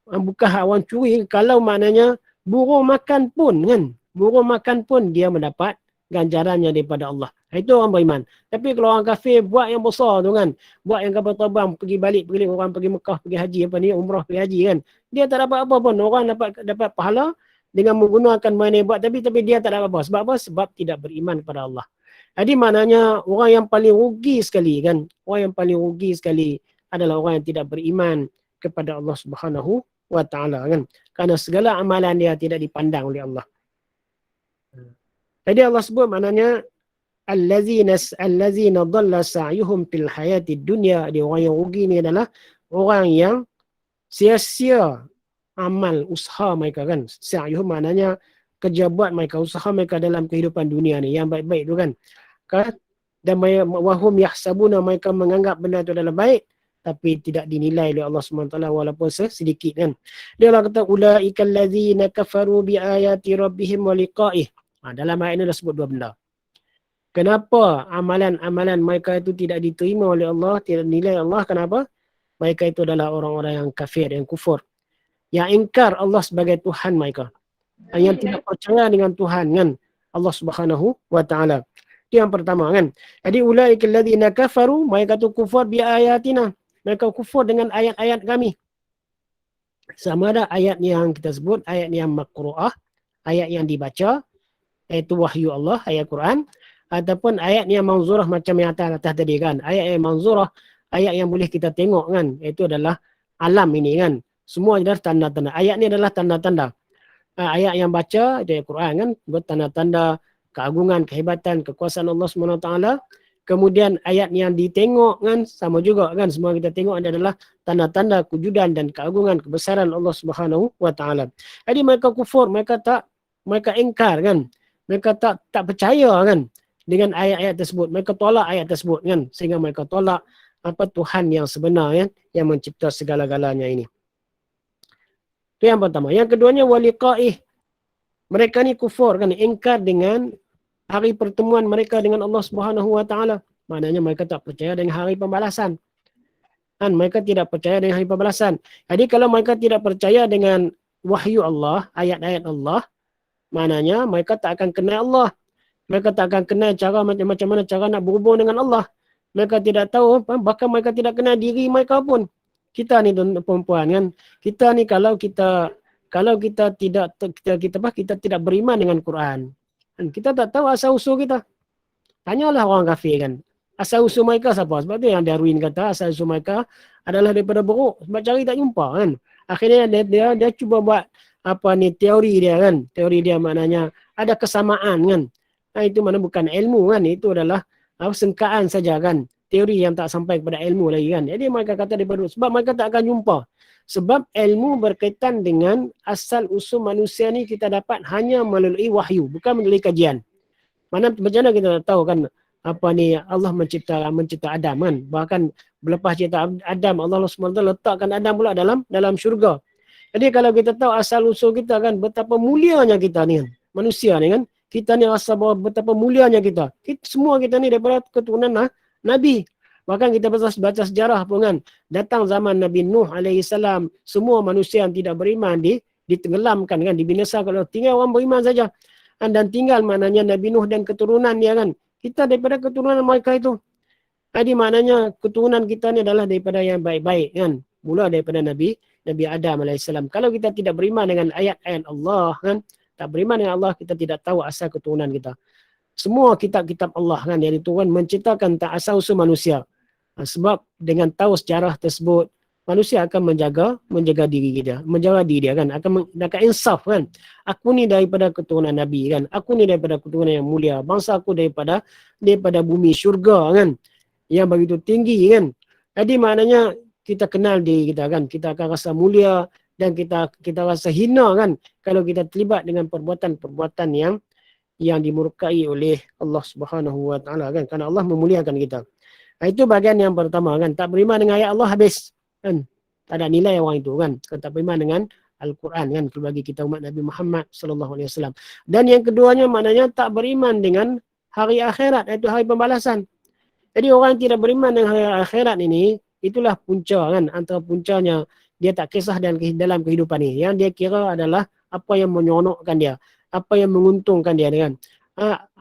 S2: bukan orang curi, kalau maknanya burung makan pun kan. Burung makan pun dia mendapat ganjarannya daripada Allah. Itu orang beriman. Tapi kalau orang kafir buat yang besar tu kan, buat yang kapal terbang, pergi balik, orang pergi Mekah, pergi haji, apa ni, umrah, pergi haji kan. Dia tak dapat apa pun. Orang dapat pahala dengan menggunakan mana yang buat, tapi dia tak dapat apa. Sebab apa? Sebab tidak beriman kepada Allah. Jadi maknanya orang yang paling rugi sekali kan, orang yang paling rugi sekali adalah orang yang tidak beriman kepada Allah Subhanahu wa taala kan. Kerana segala amalan dia tidak dipandang oleh Allah. Jadi Allah sebut maknanya allazina dhalla sa'yuhum fil hayatid dunya. Dia orang yang rugi ni adalah orang yang sia-sia amal usaha mereka kan. Sa'yuhum maknanya kerja buat mereka, usaha mereka dalam kehidupan dunia ni yang baik-baik tu kan. Dan wahum yahsabuna, mereka menganggap benda itu adalah baik tapi tidak dinilai oleh Allah SWT walaupun sedikit kan. Dia Allah kata ulaikal ladzina kafaru bi ayati rabbihim wa liqa'ih. Dalam ayat ini dah sebut dua benda. Kenapa amalan-amalan mereka itu tidak diterima oleh Allah, tidak dinilai Allah? Kenapa? Mereka itu adalah orang-orang yang kafir, yang kufur, yang ingkar Allah sebagai Tuhan mereka, yang tidak percaya dengan Tuhan kan, Allah Subhanahu wa taala. Itu yang pertama kan. Jadi ulaikal ladzina kafaru, mereka tu kufur bi ayatina. Mereka kufur dengan ayat-ayat kami. Sama ada ayat yang kita sebut ayat yang maqru'ah, ayat yang dibaca, iaitu wahyu Allah, ayat Quran, ataupun ayat yang manzurah macam yang atas tadi kan. Ayat yang manzurah, ayat yang boleh kita tengok kan. Itu adalah alam ini kan. Semua adalah tanda-tanda. Ayat ni adalah tanda-tanda. Ayat yang baca, itu ayat Quran kan, bertanda-tanda keagungan, kehebatan, kekuasaan Allah SWT. Kemudian ayat yang ditengok kan, sama juga kan. Semua kita tengok adalah tanda-tanda kewujudan dan keagungan, kebesaran Allah SWT. Jadi mereka kufur, mereka ingkar kan. Mereka tak percaya kan dengan ayat-ayat tersebut. Mereka tolak ayat tersebut kan. Sehingga mereka tolak apa Tuhan yang sebenar kan, yang mencipta segala-galanya ini. Itu yang pertama. Yang keduanya waliqa'ih. Mereka ni kufur kan, ingkar dengan hari pertemuan mereka dengan Allah Subhanahu wa taala. Maknanya mereka tak percaya dengan hari pembalasan. Kan mereka tidak percaya dengan hari pembalasan. Jadi kalau mereka tidak percaya dengan wahyu Allah, ayat-ayat Allah, maknanya mereka tak akan kenal Allah. Mereka tak akan kenal cara macam mana cara nak berhubung dengan Allah. Mereka tidak tahu, bahkan mereka tidak kenal diri mereka pun. Kita ni perempuan kan, kita ni kalau kita tidak beriman dengan Quran, kita tak tahu asal usul kita. Tanyalah orang kafir kan, asal usul mereka siapa? Sebab tu yang Darwin kata asal usul mereka adalah daripada buruk, sebab cari tak jumpa kan. Akhirnya dia cuba buat teori dia kan. Teori dia maknanya ada kesamaan kan. Itu mana bukan ilmu kan, itu adalah sengkaan saja kan. Teori yang tak sampai kepada ilmu lagi kan. Jadi mereka kata daripada sebab mereka tak akan jumpa. Sebab ilmu berkaitan dengan asal usul manusia ni kita dapat hanya melalui wahyu, bukan melalui kajian. Macam mana kita tahu kan Allah mencipta Adam kan. Bahkan lepas cipta Adam, Allah SWT letakkan Adam pula dalam syurga. Jadi kalau kita tahu asal usul kita kan, betapa mulianya kita ni kan, manusia ni kan. Kita ni rasa bahawa betapa mulianya kita. Semua kita ni daripada keturunan Nabi. Bahkan kita baca sejarah pun kan, datang zaman Nabi Nuh AS, semua manusia yang tidak beriman ditenggelamkan kan, dibinasakan. Kalau tinggal orang beriman saja. Dan tinggal maknanya Nabi Nuh dan keturunan dia kan. Kita daripada keturunan mereka itu. Jadi maknanya keturunan kita ni adalah daripada yang baik-baik kan. Mula daripada Nabi Adam AS. Kalau kita tidak beriman dengan ayat-ayat Allah kan, tak beriman dengan Allah, kita tidak tahu asal keturunan kita. Semua kitab-kitab Allah kan yang diturunkan menciptakan tak asal usul manusia. Sebab dengan tahu sejarah tersebut, manusia akan menjaga diri dia kan, akan insaf kan. Aku ni daripada keturunan Nabi kan, aku ni daripada keturunan yang mulia, bangsa aku daripada bumi syurga kan, yang begitu tinggi kan. Jadi maknanya kita kenal diri kita kan, kita akan rasa mulia dan kita rasa hina kan kalau kita terlibat dengan perbuatan-perbuatan yang dimurkai oleh Allah Subhanahu wa taala kan, kerana Allah memuliakan kita. Itu bahagian yang pertama kan, tak beriman dengan ayat Allah habis kan. Tak ada nilai orang itu kan. Tak beriman dengan Al-Quran kan, bagi kita umat Nabi Muhammad sallallahu alaihi wasallam. Dan yang keduanya maknanya tak beriman dengan hari akhirat, iaitu hari pembalasan. Jadi orang yang tidak beriman dengan hari akhirat ini, itulah punca kan, antara puncanya dia tak kisah dalam kehidupan ini. Yang dia kira adalah apa yang menyeronokkan dia, apa yang menguntungkan dia kan.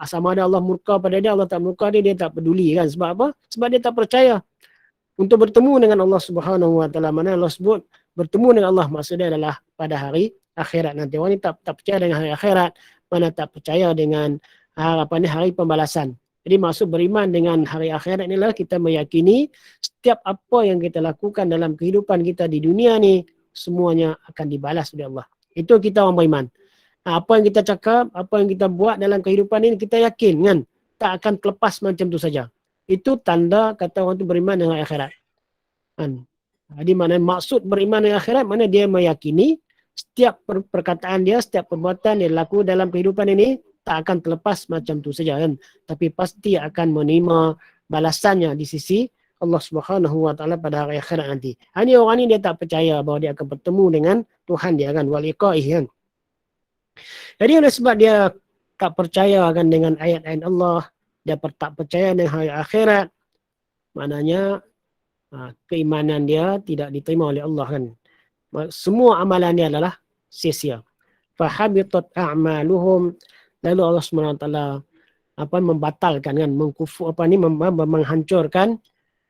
S2: sama ada Allah murka pada dia, Allah tak murka dia tak peduli kan. Sebab apa? Sebab dia tak percaya untuk bertemu dengan Allah Subhanahu Wa Taala. Mana Allah sebut bertemu dengan Allah, maksudnya adalah pada hari akhirat nanti. Orang ni tak percaya dengan hari akhirat, mana tak percaya dengan hari pembalasan. Jadi maksud beriman dengan hari akhirat inilah kita meyakini setiap apa yang kita lakukan dalam kehidupan kita di dunia ni semuanya akan dibalas oleh Allah. Itu kita orang beriman. Apa yang kita cakap, apa yang kita buat dalam kehidupan ini kita yakin kan tak akan terlepas macam tu saja. Itu tanda kata orang tu beriman dengan akhirat. Kan? Jadi mana maksud beriman dengan akhirat, mana dia meyakini setiap perkataan dia, setiap perbuatan dia laku dalam kehidupan ini tak akan terlepas macam tu saja kan. Tapi pasti akan menerima balasannya di sisi Allah Subhanahu Wa Taala pada hari akhirat nanti. Ini orang ni dia tak percaya bahawa dia akan bertemu dengan Tuhan dia kan, wal iqaih kan. Jadi oleh sebab dia tak percaya kan dengan ayat-ayat Allah, dia tak percaya dengan hari akhirat, maknanya keimanan dia tidak diterima oleh Allah kan. Semua amalan dia adalah sia-sia. Fahabitat a'maluhum, lalu Allah SWT membatalkan kan, menghancurkan,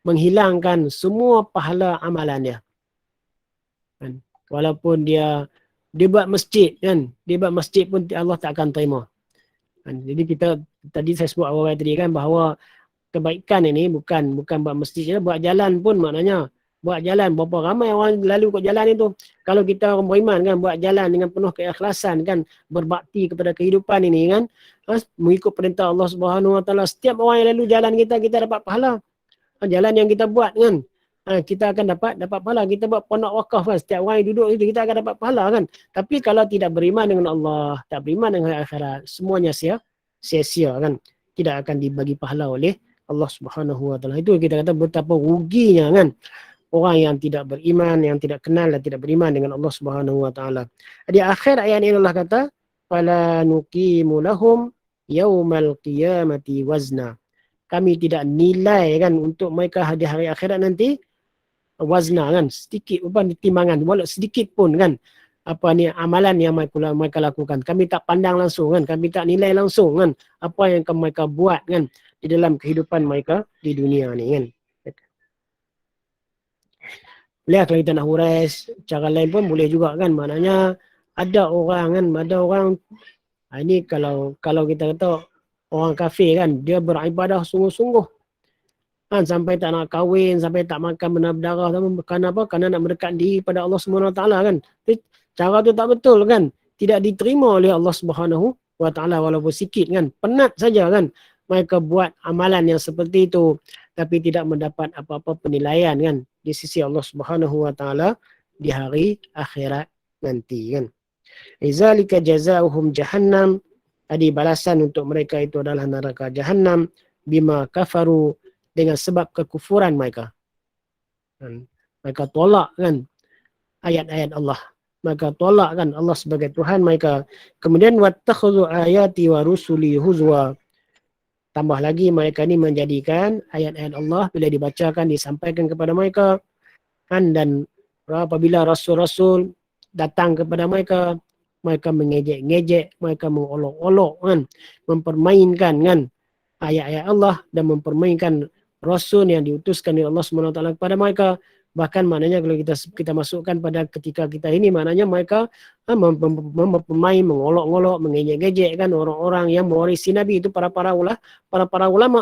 S2: menghilangkan semua pahala amalan dia. Kan? Walaupun dia buat masjid kan, dia buat masjid pun Allah tak akan terima. Kan? Jadi kita tadi saya sebut awal tadi kan bahawa kebaikan ini bukan buat masjid je, buat jalan pun maknanya buat jalan. Berapa ramai orang lalu kat jalan itu. Kalau kita orang beriman kan buat jalan dengan penuh keikhlasan kan, berbakti kepada kehidupan ini kan, mengikut perintah Allah Subhanahu Wa Taala, setiap orang yang lalu jalan kita dapat pahala. Jalan yang kita buat kan, kita akan dapat pahala. Kita buat pondok wakaf kan, setiap orang yang duduk itu kita akan dapat pahala kan. Tapi kalau tidak beriman dengan Allah, tak beriman dengan akhirat, semuanya sia-sia kan, tidak akan dibagi pahala oleh Allah Subhanahu Wa Taala. Itu kita kata betapa ruginya kan orang yang tidak beriman, yang tidak kenal dan tidak beriman dengan Allah Subhanahu Wa Taala. Di akhir ayat ini Allah kata fala nuqimu lahum yaumal qiyamati wazna. Kami tidak nilai kan untuk mereka di hari akhirat nanti wazna kan, sedikit timbangan, walau sedikit pun kan amalan yang mereka lakukan. Kami tak pandang langsung kan, kami tak nilai langsung kan apa yang mereka buat kan di dalam kehidupan mereka di dunia ni kan. Boleh kalau kita nak hurais cara lain pun boleh juga kan, maknanya ada orang ini kalau kita kata orang kafir kan, dia beribadah sungguh-sungguh kan, sampai tak nak kahwin, sampai tak makan benda berdarah, kerana nak mendekat diri pada Allah Subhanahu Wa Taala kan. Cara tu tak betul kan, tidak diterima oleh Allah Subhanahu Wa Taala walaupun sikit kan, penat saja kan mereka buat amalan yang seperti itu, tapi tidak mendapat apa-apa penilaian kan di sisi Allah Subhanahu Wa Taala di hari akhirat nanti kan. Izalika jazaohum jahannam, adi balasan untuk mereka itu adalah neraka jahannam, bima kafaru, dengan sebab kekufuran mereka. Mereka tolak kan ayat-ayat Allah. Mereka tolak kan Allah sebagai Tuhan mereka. Kemudian wattakhudhu ayati wa rusuli huzwa. Tambah lagi mereka ni menjadikan ayat-ayat Allah bila dibacakan, disampaikan kepada mereka kan, dan apabila rasul-rasul datang kepada mereka, mereka mengejek-ngejek, mereka mengolok-olok kan, mempermainkan kan ayat-ayat Allah dan mempermainkan Rasul yang diutuskan oleh Allah SWT kepada mereka. Bahkan maknanya kalau kita masukkan pada ketika kita ini, maknanya mereka mempermain, mengolok-olok, mengejek-ngejek kan orang-orang yang mewarisi Nabi itu, para ulama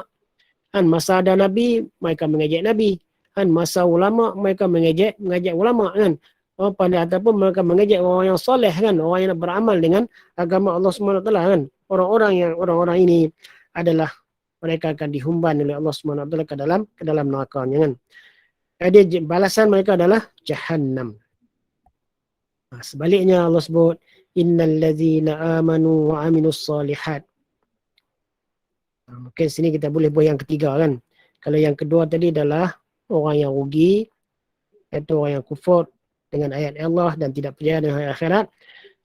S2: kan. Masa ada Nabi mereka mengejek Nabi kan, masa ulama mereka mengejek ulama kan. Ataupun mereka mengejek orang yang soleh kan, orang yang beramal dengan agama Allah SWT kan. Orang-orang ini adalah mereka akan dihumban oleh Allah SWT ke dalam nerakanya kan. Jadi balasan mereka adalah jahannam. Sebaliknya Allah sebut innal ladzina amanu wa aminus solihat. Mungkin sini kita boleh buat yang ketiga kan. Kalau yang kedua tadi adalah orang yang rugi, iaitu orang yang kufur dengan ayat Allah dan tidak percaya dengan akhirat.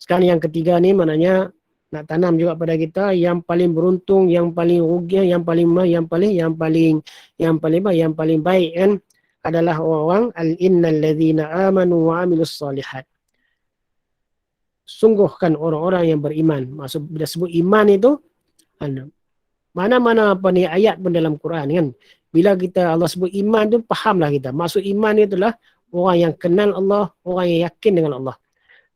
S2: Sekarang yang ketiga ni maknanya nak tanam juga pada kita, yang paling beruntung, yang paling rugi, yang paling baik kan adalah orang innal ladzina amanu wa amilus solihat. Sungguh kan orang-orang yang beriman. Maksud bila sebut iman itu Kan? Mana-mana apa ni ayat pun dalam Quran kan. Bila kita Allah sebut iman tu fahamlah kita. Maksud iman itu itulah orang yang kenal Allah, orang yang yakin dengan Allah.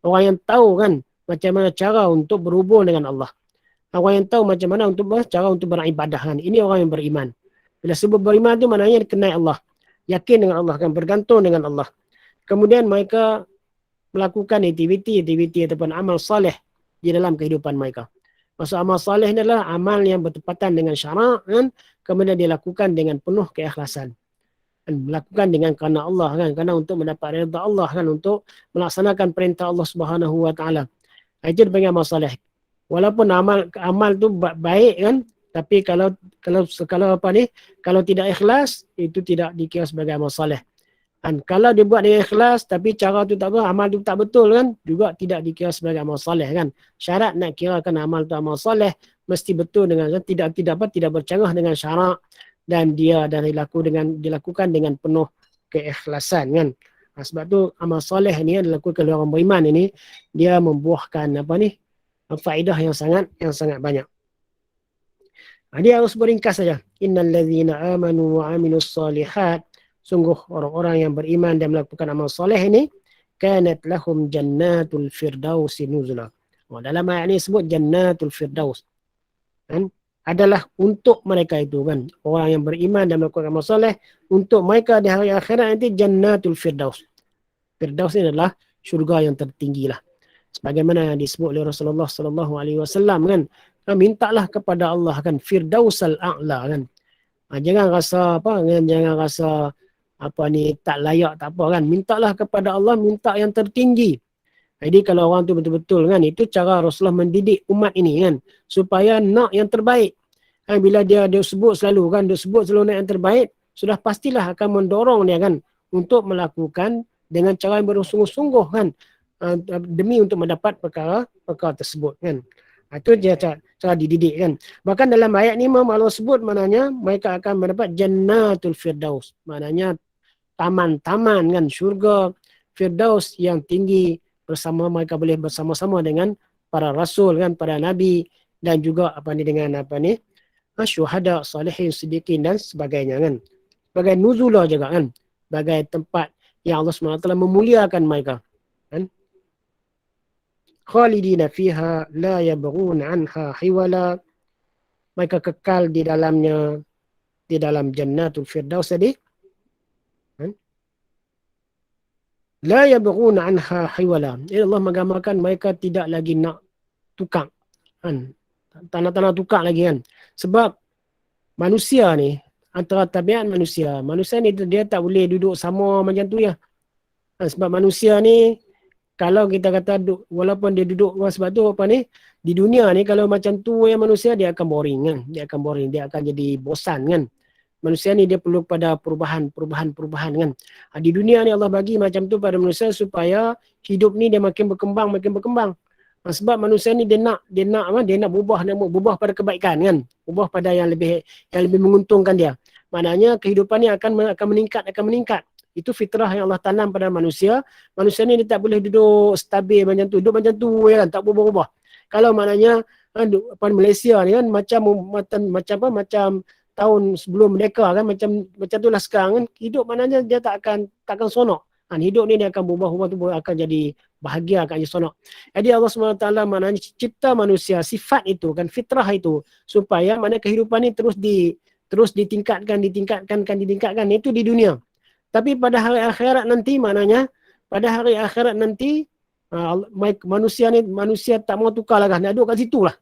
S2: Orang yang tahu kan macam mana cara untuk berhubung dengan Allah. Orang yang tahu macam mana untuk cara untuk beribadah kan. Ini orang yang beriman. Bila sebut beriman tu maknanya kenal Allah. Yakin dengan Allah kan, bergantung dengan Allah. Kemudian mereka melakukan aktiviti ataupun amal saleh di dalam kehidupan mereka. Maksud amal saleh adalah amal yang bertepatan dengan syarak kan, kemudian dilakukan dengan penuh keikhlasan. Dan melakukan dengan kerana Allah kan, kerana untuk mendapat redha Allah kan, untuk melaksanakan perintah Allah Subhanahu Wa Taala. Itu dipanggil amal saleh. Walaupun amal tu baik kan, tapi kalau apa ni, kalau tidak ikhlas itu tidak dikira sebagai amal saleh. Dan kalau dia buat dengan ikhlas tapi cara tu tak apa, amal tu tak betul kan, juga tidak dikira sebagai amal soleh kan. Syarat nak kirakan amal tu amal soleh mesti betul dengan kan? tidak bercanggah dengan syarak dan dilakukan dengan penuh keikhlasan kan. Sebab tu amal soleh ni dilakukan oleh orang beriman ini, dia membuahkan apa ni, faedah yang sangat banyak. Dia harus beringkas saja. Innal ladzina amanu wa amilus solihat, sungguh orang-orang yang beriman dan melakukan amal soleh ini, kanat lahum jannatul firdaus nuzula. Dalam ayat ini sebut jannatul firdaus. Kan? Adalah untuk mereka itu kan. Orang yang beriman dan melakukan amal soleh, untuk mereka di hari akhirat nanti jannatul firdaus. Firdaus ini adalah syurga yang tertinggi lah. Sebagaimana disebut oleh Rasulullah sallallahu alaihi wasallam kan, mintalah kepada Allah kan firdausal a'la kan. Jangan rasa apa, jangan rasa apa ni tak layak tak apa kan, mintalah kepada Allah, minta yang tertinggi. Jadi kalau orang tu betul-betul kan, itu cara Rasulullah mendidik umat ini kan, supaya nak yang terbaik kan. Bila dia sebut selalu kan, dia sebut selalu nak yang terbaik, sudah pastilah akan mendorong dia kan untuk melakukan dengan cara yang bersungguh-sungguh kan, demi untuk mendapat perkara tersebut kan. Itu dia cara dididik kan. Bahkan dalam ayat ni Allah sebut maknanya mereka akan mendapat jannatul firdaus, maknanya taman-taman kan, syurga firdaus yang tinggi, bersama mereka boleh bersama-sama dengan para rasul kan, para nabi, dan juga dengan syuhada, salihin, siddiqin dan sebagainya kan. Sebagai nuzula juga kan, sebagai tempat yang Allah SWT memuliakan mereka kan. Khalidina fiha la yabghun anha hiwala, mereka kekal di dalamnya, di dalam jannatul firdaus tadi. La yabghuna anha hiwala. Allah menggambarkan mereka tidak lagi nak tukar kan. Tak nak tukar lagi kan. Sebab manusia ni, antara tabiat manusia ni dia tak boleh duduk sama macam tu ya. Sebab manusia ni kalau kita kata walaupun dia duduk, sebab tu apa ni, di dunia ni kalau macam tu ya manusia, dia akan boring kan. Dia akan jadi bosan kan. Manusia ni dia perlu pada perubahan kan. Di dunia ni Allah bagi macam tu pada manusia supaya hidup ni dia makin berkembang. Sebab manusia ni dia nak berubah pada kebaikan kan. Ubah pada yang lebih menguntungkan dia. Maknanya kehidupan ni akan meningkat. Itu fitrah yang Allah tanam pada manusia. Manusia ni dia tak boleh duduk stabil macam tu. Duduk macam tu ya kan, tak berubah-ubah. Kalau maknanya Malaysia ni kan macam tahun sebelum mereka kan, macam itulah sekarang kan, hidup maknanya dia takkan sonok. Hidup ni dia akan berubah tu, akan jadi bahagia, akan jadi sonok. Jadi Allah SWT maknanya cipta manusia sifat itu kan, fitrah itu, supaya mana kehidupan ni terus ditingkatkan. Itu di dunia. Tapi pada hari akhirat nanti, maknanya pada hari akhirat nanti manusia tak mau tukar lah kan, nak duduk kat situ lah.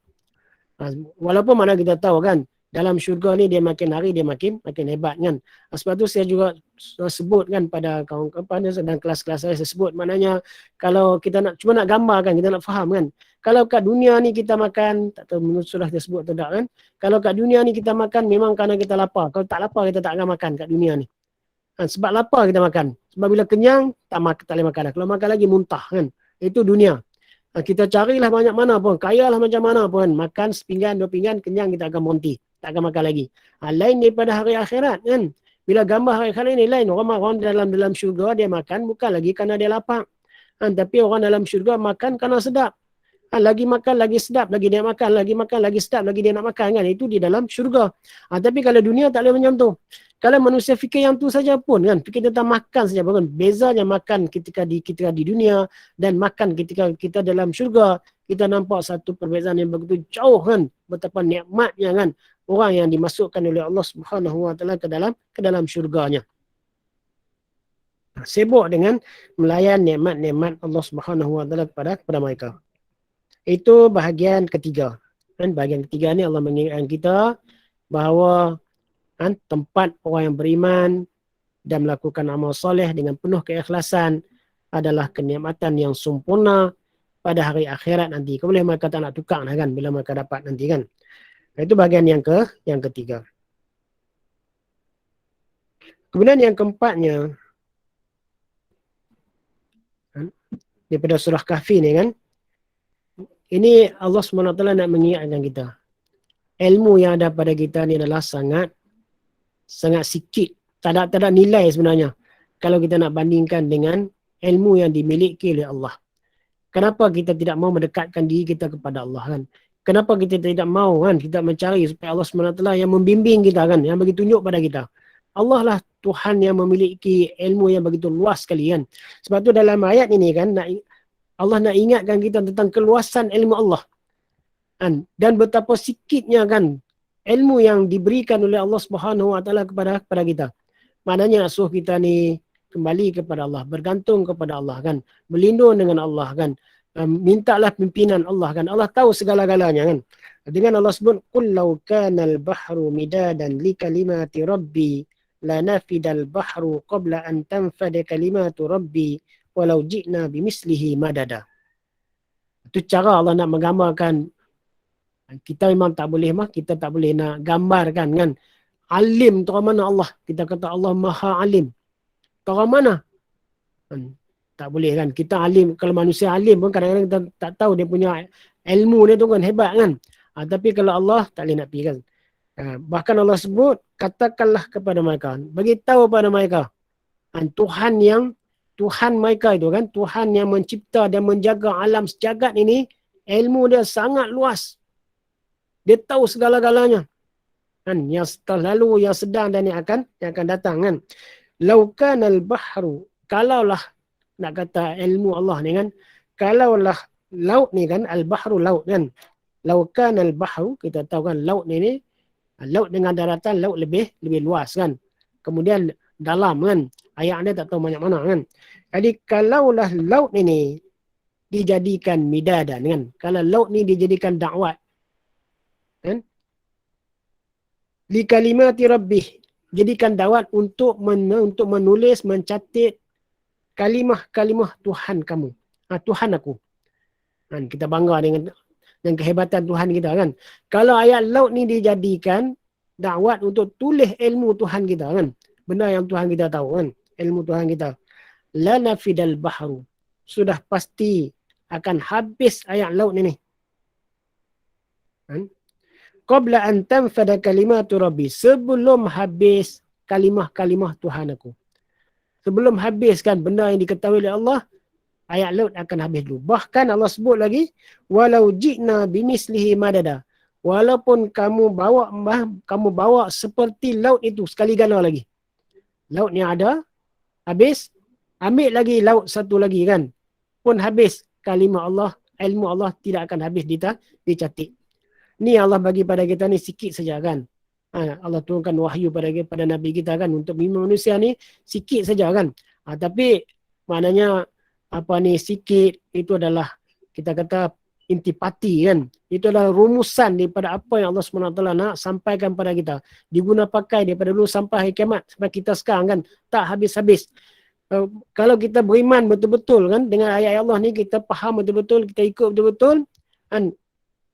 S2: Walaupun mana kita tahu kan, dalam syurga ni dia makin hari dia makin hebat kan. Sebab tu saya juga sebut kan pada kawan-kawan dan kelas-kelas saya sebut, maknanya kalau kita cuma nak gambarkan, kita nak faham kan. Kalau kat dunia ni kita makan, tak tahu sudah saya sebut atau tak kan. Kalau kat dunia ni kita makan memang kerana kita lapar. Kalau tak lapar kita tak akan makan kat dunia ni. Sebab lapar kita makan. Sebab bila kenyang tak boleh makan. Kalau makan lagi muntah kan. Itu dunia. Kita carilah banyak mana pun, kayalah macam mana pun, makan sepinggan, 2 pinggan, kenyang kita akan monti. Tak akan makan lagi. Lain daripada hari akhirat kan. Bila gambar hari akhirat ni lain. Orang dalam syurga dia makan bukan lagi kerana dia lapar. Tapi orang dalam syurga makan kerana sedap. Lagi makan, lagi sedap, lagi dia makan, lagi makan, lagi sedap, lagi dia nak makan kan. Itu di dalam syurga. Tapi kalau dunia tak boleh macam tu. Kalau manusia fikir yang tu saja pun kan, fikir tentang makan saja pun. Bezanya makan ketika di dunia dan makan ketika kita dalam syurga, kita nampak satu perbezaan yang begitu jauh kan. Betapa nikmatnya kan orang yang dimasukkan oleh Allah Subhanahu Wa Taala ke dalam syurganya. Sibuk dengan melayan nikmat-nikmat Allah Subhanahu Wa Taala kepada mereka. Itu bahagian ketiga. Dan bahagian ketiga ni Allah mengingatkan kita bahawa tempat orang yang beriman dan melakukan amal soleh dengan penuh keikhlasan adalah kenikmatan yang sempurna pada hari akhirat nanti. Kemudian mereka tak nak tukar lah kan bila mereka dapat nanti kan. Itu bahagian yang ketiga. Kemudian yang keempatnya daripada surah Kahfi ni kan, ini Allah SWT nak mengingatkan kita. Ilmu yang ada pada kita ni adalah sangat sikit. Tak ada nilai sebenarnya. Kalau kita nak bandingkan dengan ilmu yang dimiliki oleh Allah. Kenapa kita tidak mau mendekatkan diri kita kepada Allah kan? Kenapa kita tidak mau kan? Kita mencari supaya Allah SWT yang membimbing kita kan? Yang bagi tunjuk pada kita. Allah lah Tuhan yang memiliki ilmu yang begitu luas sekali kan? Sebab tu dalam ayat ini kan, Allah nak ingatkan kita tentang keluasan ilmu Allah. Dan betapa sikitnya kan ilmu yang diberikan oleh Allah Subhanahu Wa Taala kepada kita. Maknanya suruh kita ni kembali kepada Allah, bergantung kepada Allah kan, berlindung dengan Allah kan, mintalah pimpinan Allah kan. Allah tahu segala-galanya kan. Dengan Allah sebut qul law kana al-bahru midadan li kalimati rabbi lanafidal bahru qabla an tanfada kalimatu rabbi walau ji'na bimislihi madada. Itu cara Allah nak menggambarkan. Kita memang tak boleh kita tak boleh nak gambarkan kan. Alim tu orang mana Allah? Kita kata Allah Maha Alim. Tu orang mana? Tak boleh kan. Kita alim, kalau manusia alim pun kadang-kadang kita tak tahu dia punya ilmu dia tu kan hebat kan. Tapi kalau Allah tak boleh nak pergi kan. Bahkan Allah sebut, katakanlah kepada mereka, bagi tahu pada mereka, Tuhan mereka itu kan, Tuhan yang mencipta dan menjaga alam sejagat ini, ilmu dia sangat luas. Dia tahu segala-galanya. Kan, yang setelah lalu, yang sedang dan yang akan datang kan. Laukan al-bahru, kalaulah nak kata ilmu Allah ni kan, kalaulah laut ni kan, al-bahru laut kan. Laukan al-bahru, kita tahu kan laut ni laut dengan daratan, laut lebih luas kan. Kemudian dalam kan, ayat dia tak tahu banyak mana kan. Jadi kalaulah laut ini dijadikan midadan kan. Kalau laut ni dijadikan dakwat kan. Li kalimati rabbih, jadikan dakwat untuk menulis, mencatat kalimah-kalimah Tuhan kamu. Tuhan aku. Kan kita bangga dengan kehebatan Tuhan kita kan. Kalau ayat laut ni dijadikan dakwat untuk tulis ilmu Tuhan kita kan. Benda yang Tuhan kita tahu kan. Ilmu Tuhan kita. La nafidal bahru. Sudah pasti akan habis ayat laut ni. Kan? Qabla an tanfada kalimatu rabbi. Sebelum habis kalimah-kalimah Tuhan aku. Sebelum habis kan benda yang diketahui oleh Allah, ayat laut akan habis dulu. Bahkan Allah sebut lagi, walau ji'na bimislihi madada. Walaupun kamu bawa seperti laut itu sekali ganda lagi. Laut yang ada habis, ambil lagi laut satu lagi kan. Pun habis kalimah Allah, ilmu Allah tidak akan habis dicatat. Ni Allah bagi pada kita ni sikit saja kan. Allah turunkan wahyu pada Nabi kita kan untuk manusia ni sikit saja kan. Tapi maknanya sikit itu adalah kita kata intipati kan. Itu adalah rumusan daripada apa yang Allah SWT nak sampaikan pada kita. Diguna pakai daripada dulu sampai hari kiamat. Sampai kita sekarang kan tak habis-habis. Kalau kita beriman betul-betul kan dengan ayat Allah ni, kita faham betul-betul, kita ikut betul-betul kan,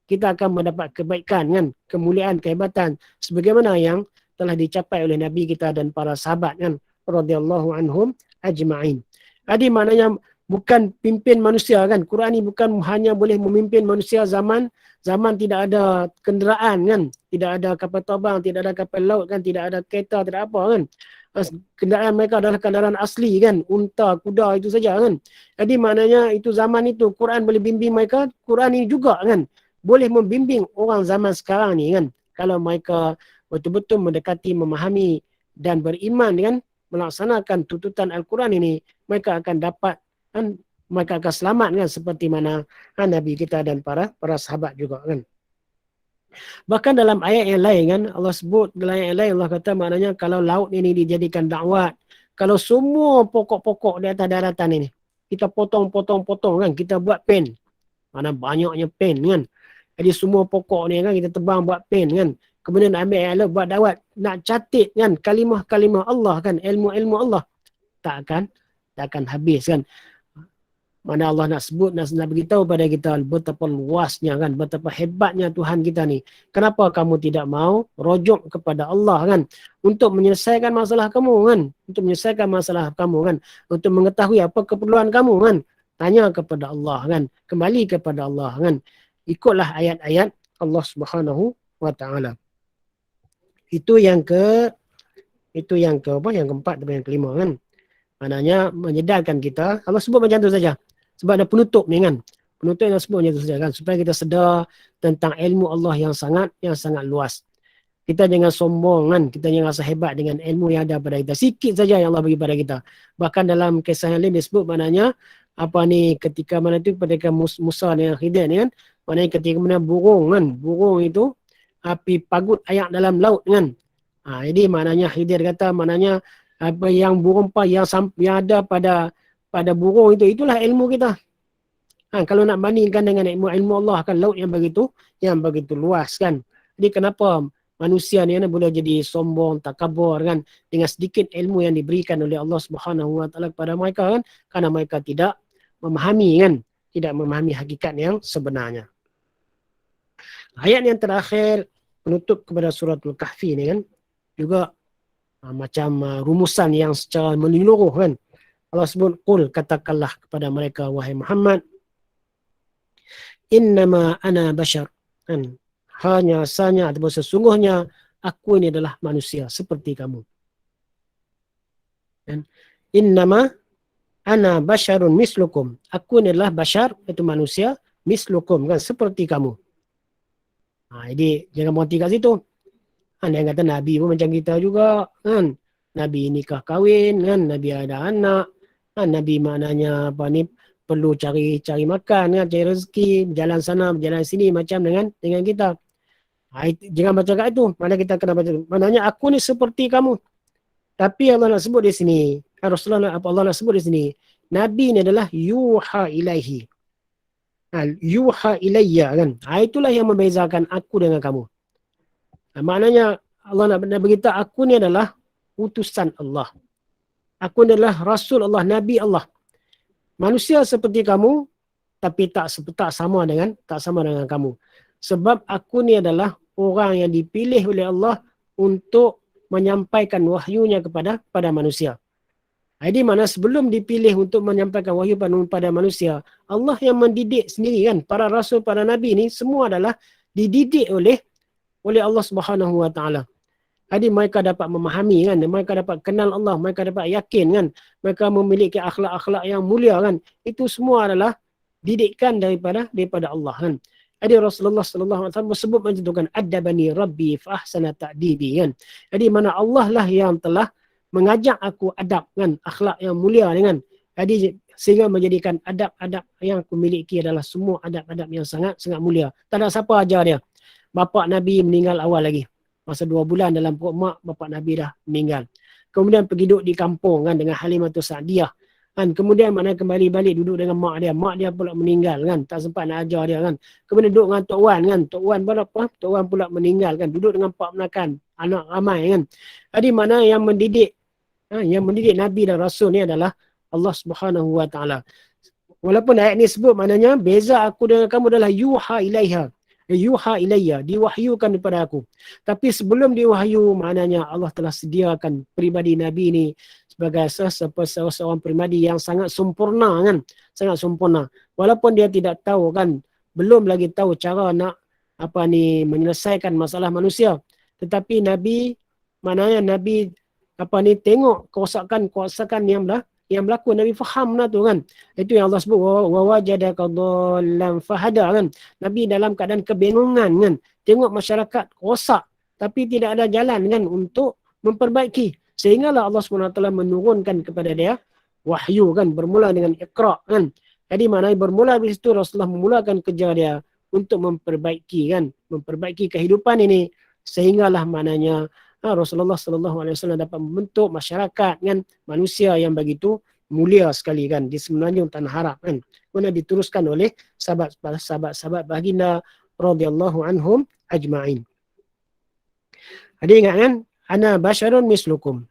S2: kita akan mendapat kebaikan kan, kemuliaan, kehebatan sebagaimana yang telah dicapai oleh Nabi kita dan para sahabat kan radhiyallahu anhum ajma'in. Jadi maknanya bukan pimpin manusia kan. Quran ni bukan hanya boleh memimpin manusia zaman tidak ada kenderaan kan, tidak ada kapal terbang, tidak ada kapal laut kan, tidak ada kereta, tidak apa kan. Kendaraan mereka adalah kendaraan asli kan, unta, kuda itu saja kan. Jadi maknanya itu zaman itu Quran boleh bimbing mereka, Quran ini juga kan boleh membimbing orang zaman sekarang ni kan. Kalau mereka betul-betul mendekati, memahami dan beriman kan, melaksanakan tuntutan Al-Quran ini, mereka akan dapat kan, mereka akan selamat kan, seperti mana Nabi kita dan para sahabat juga kan. Bahkan dalam ayat yang lain kan, Allah sebut dalam ayat yang lain, Allah kata maknanya kalau laut ini dijadikan dakwat, kalau semua pokok-pokok di atas daratan ini kita potong kan, kita buat pen, mana banyaknya pen kan, jadi semua pokok ni kan kita tebang buat pen kan, kemudian ambil ayat Allah buat dakwat, nak catat kan kalimah-kalimah Allah kan, ilmu-ilmu Allah, tak akan habis kan. Mana Allah nak sebut, nak beritahu pada kita betapa luasnya kan, betapa hebatnya Tuhan kita ni. Kenapa kamu tidak mau rujuk kepada Allah kan, untuk menyelesaikan masalah kamu kan, untuk menyelesaikan masalah kamu kan, untuk mengetahui apa keperluan kamu kan, tanya kepada Allah kan, kembali kepada Allah kan, ikutlah ayat-ayat Allah Subhanahu wa taala. Itu yang keempat atau yang kelima kan. Maknanya menyedarkan kita, Allah sebut macam tu saja. Sebab ada penutup ni kan. Penutup yang sebut macam tu saja kan, supaya kita sedar tentang ilmu Allah yang sangat luas. Kita jangan sombong kan, kita jangan rasa hebat dengan ilmu yang ada pada kita. Sikit saja yang Allah bagi pada kita. Bahkan dalam kisah yang lain disebut maknanya ketika mana tu ketika Musa dengan Khidir ni kan, maknanya ketika mana burung itu api pagut ayak dalam laut kan. Jadi maknanya Khidir kata maknanya apa yang burung yang ada pada burung itu, itulah ilmu kita. Kalau nak bandingkan dengan ilmu Allah kan, laut yang begitu luas kan. Jadi kenapa manusia ni boleh jadi sombong, takabur kan, dengan sedikit ilmu yang diberikan oleh Allah Subhanahu wa taala kepada mereka kan, karena mereka tidak memahami hakikat yang sebenarnya. Ayat yang terakhir penutup kepada suratul Kahfi ni kan, juga macam rumusan yang secara menyeluruh kan. Allah sebut, qul, katakanlah kepada mereka wahai Muhammad, innama ana bashar, kan, hanya sanya ataupun sesungguhnya aku ini adalah manusia seperti kamu. Dan innama ana basharun mislukum, aku ini adalah bashar, itu manusia, mislukum kan, seperti kamu. Jadi jangan berhenti kat situ. Yang kata Nabi pun macam kita juga kan. Nabi nikah kahwin kan, Nabi ada anak kan, Nabi maknanya perlu cari makan kan, cari rezeki, berjalan sana berjalan sini macam dengan kita. Jangan baca kat itu. Mana kita kena baca. Maknanya aku ni seperti kamu. Tapi Allah nak sebut di sini, Rasulullah Allah nak sebut di sini, Nabi ni adalah yuha ilaihi. Yuha ilayya kan. Itulah yang membezakan aku dengan kamu. Maknanya Allah nak beritahu aku ni adalah utusan Allah. Aku adalah Rasul Allah, Nabi Allah. Manusia seperti kamu, tapi tak sama dengan kamu. Sebab aku ni adalah orang yang dipilih oleh Allah untuk menyampaikan wahyunya kepada manusia. Jadi mana sebelum dipilih untuk menyampaikan wahyu pada manusia, Allah yang mendidik sendiri kan. Para rasul, para nabi ni semua adalah dididik oleh Allah Subhanahu wa taala. Jadi mereka dapat memahami kan, mereka dapat kenal Allah, mereka dapat yakin kan, mereka memiliki akhlak-akhlak yang mulia kan. Itu semua adalah didikan daripada Allah kan. Jadi Rasulullah sallallahu alaihi wasallam sebut macam tu kan, adabani rabbi fa ahsana ta'dibi kan. Jadi mana Allah lah yang telah mengajak aku adab kan, akhlak yang mulia ni kan. Jadi sehingga menjadikan adab-adab yang aku miliki adalah semua adab-adab yang sangat mulia. Tak ada siapa ajar dia. Bapa Nabi meninggal awal lagi. Masa 2 bulan dalam perut mak, bapa Nabi dah meninggal. Kemudian pergi duduk di kampung kan dengan Halimatus Sa'diyah. Kan, kemudian mana kembali balik duduk dengan mak dia pula meninggal kan, tak sempat nak ajar dia kan. Kemudian duduk dengan Tok Wan kan, Tok Wan pula meninggal kan, duduk dengan pak menakan, anak ramai kan. Jadi mana yang mendidik Nabi dan Rasul ni adalah Allah Subhanahu wa taala. Walaupun ayat ni sebut maknanya beza aku dengan kamu adalah yuha ilayya, diwahyukan kepada aku. Tapi sebelum diwahyu, maknanya Allah telah sediakan pribadi Nabi ni sebagai seorang pribadi yang sangat sempurna kan, sangat sempurna. Walaupun dia tidak tahu kan, belum lagi tahu cara nak menyelesaikan masalah manusia. Tetapi Nabi, maknanya Nabi tengok kerosakan yang berlaku. Nabi faham lah tu kan. Itu yang Allah sebut wa wajadaka dhallan fahada kan. Nabi dalam keadaan kebingungan kan. Tengok masyarakat rosak tapi tidak ada jalan kan untuk memperbaiki. Sehinggalah Allah SWT menurunkan kepada dia wahyu kan, bermula dengan Iqra kan. Jadi maknanya bermula dari situ Rasulullah memulakan kerja dia untuk memperbaiki kan, memperbaiki kehidupan ini, sehinggalah maknanya Rasulullah SAW dapat membentuk masyarakat kan, manusia yang begitu mulia sekali kan di semenanjung tanah Arab kan. Kemudian diteruskan oleh sahabat baginda radhiyallahu anhum ajma'in. Ada ingat kan? Ana basyarun mislukum.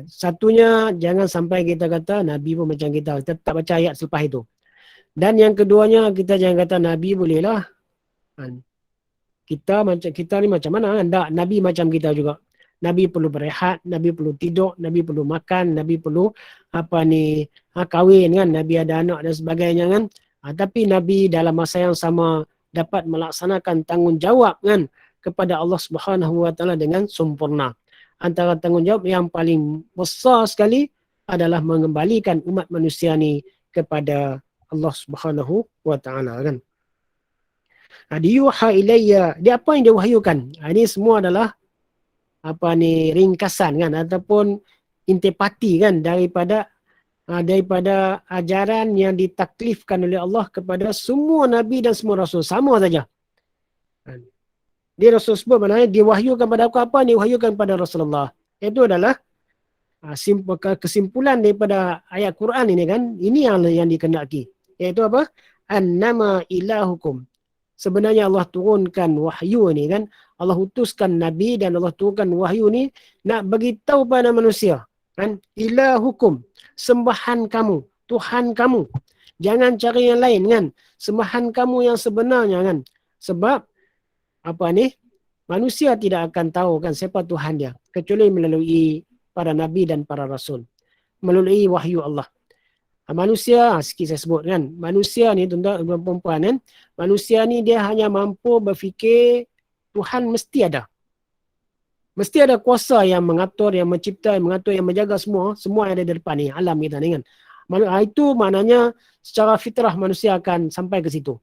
S2: Satunya, jangan sampai kita kata Nabi pun macam kita tak baca ayat selepas itu. Dan yang keduanya, kita jangan kata Nabi bolehlah. Kita ni macam mana kan? Tak, Nabi macam kita juga. Nabi perlu berehat, Nabi perlu tidur, Nabi perlu makan, Nabi perlu kahwin kan, Nabi ada anak dan sebagainya kan. Tapi Nabi dalam masa yang sama dapat melaksanakan tanggungjawab kan kepada Allah Subhanahu Wa Taala dengan sempurna. Antara tanggungjawab yang paling besar sekali adalah mengembalikan umat manusia ni kepada Allah Subhanahu Wa Taala kan. Diyuha ilayya, dia apa yang dia wahyukan? Ini semua adalah ringkasan kan ataupun intipati kan daripada ajaran yang ditaklifkan oleh Allah kepada semua nabi dan semua rasul, sama saja. Dia Rasul sebut maknanya diwahyukan pada apa yang diwahyukan pada Rasulullah. Itu adalah kesimpulan daripada ayat Quran ini kan. Ini yang dikehendaki. Iaitu apa? Annama ilahukum. Sebenarnya Allah turunkan wahyu ini kan. Allah utuskan Nabi dan Allah turunkan wahyu ini nak beritahu pada manusia. Kan? Ilahukum. Sembahan kamu. Tuhan kamu. Jangan cari yang lain kan. Sembahan kamu yang sebenarnya kan. Sebab manusia tidak akan tahu kan siapa Tuhan dia kecuali melalui para nabi dan para rasul, melalui wahyu Allah. Manusia, sikit saya sebut kan, manusia ni tuan-tuan dan puan-puan kan, manusia ni dia hanya mampu berfikir Tuhan mesti ada. Mesti ada kuasa yang mengatur, yang mencipta, yang mengatur, yang menjaga semua yang ada di depan ni, alam kita ni kan. Itu maknanya secara fitrah manusia akan sampai ke situ.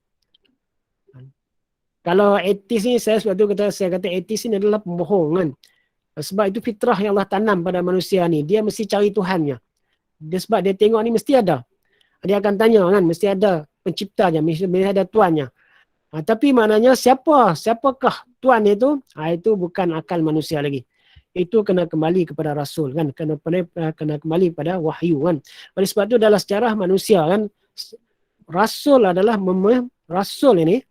S2: Kalau etis ni, saya kata etis ni adalah pembohong kan. Sebab itu fitrah yang Allah tanam pada manusia ni. Dia mesti cari Tuhannya. Sebab dia tengok ni mesti ada. Dia akan tanya kan, mesti ada penciptanya, mesti ada Tuannya. Tapi maknanya siapakah Tuan itu? Itu bukan akal manusia lagi. Itu kena kembali kepada Rasul kan. Kena kembali pada wahyu kan. Oleh sebab itu dalam sejarah manusia kan, Rasul ini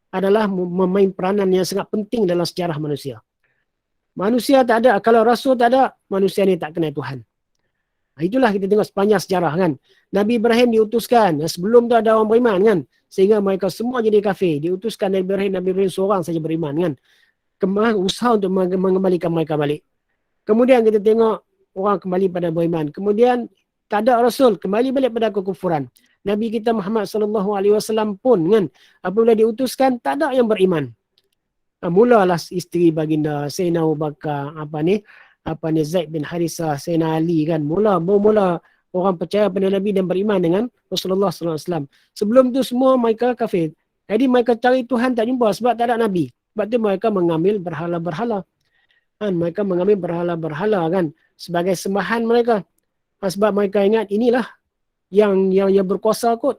S2: adalah memain peranan yang sangat penting dalam sejarah manusia. Manusia tak ada, kalau Rasul tak ada, manusia ni tak kenal Tuhan. Itulah kita tengok sepanjang sejarah kan. Nabi Ibrahim diutuskan, sebelum tu ada orang beriman kan. Sehingga mereka semua jadi kafir. Diutuskan Nabi Ibrahim seorang saja beriman kan. Usaha untuk mengembalikan mereka balik. Kemudian kita tengok orang kembali pada beriman. Kemudian tak ada Rasul, kembali balik pada kekufuran. Nabi kita Muhammad SAW pun kan, apabila diutuskan tak ada yang beriman. Mulalah isteri baginda Sayyidina Abu Bakar, Zaid bin Harisah, Sayyidina Ali kan, mula orang percaya pada Nabi dan beriman dengan Rasulullah SAW. Sebelum tu semua mereka kafir. Jadi mereka cari Tuhan tak jumpa sebab tak ada Nabi. Sebab tu mereka mengambil berhala-berhala. Kan, mereka mengambil berhala-berhala kan sebagai sembahan mereka. Sebab mereka ingat inilah yang berkuasa kot.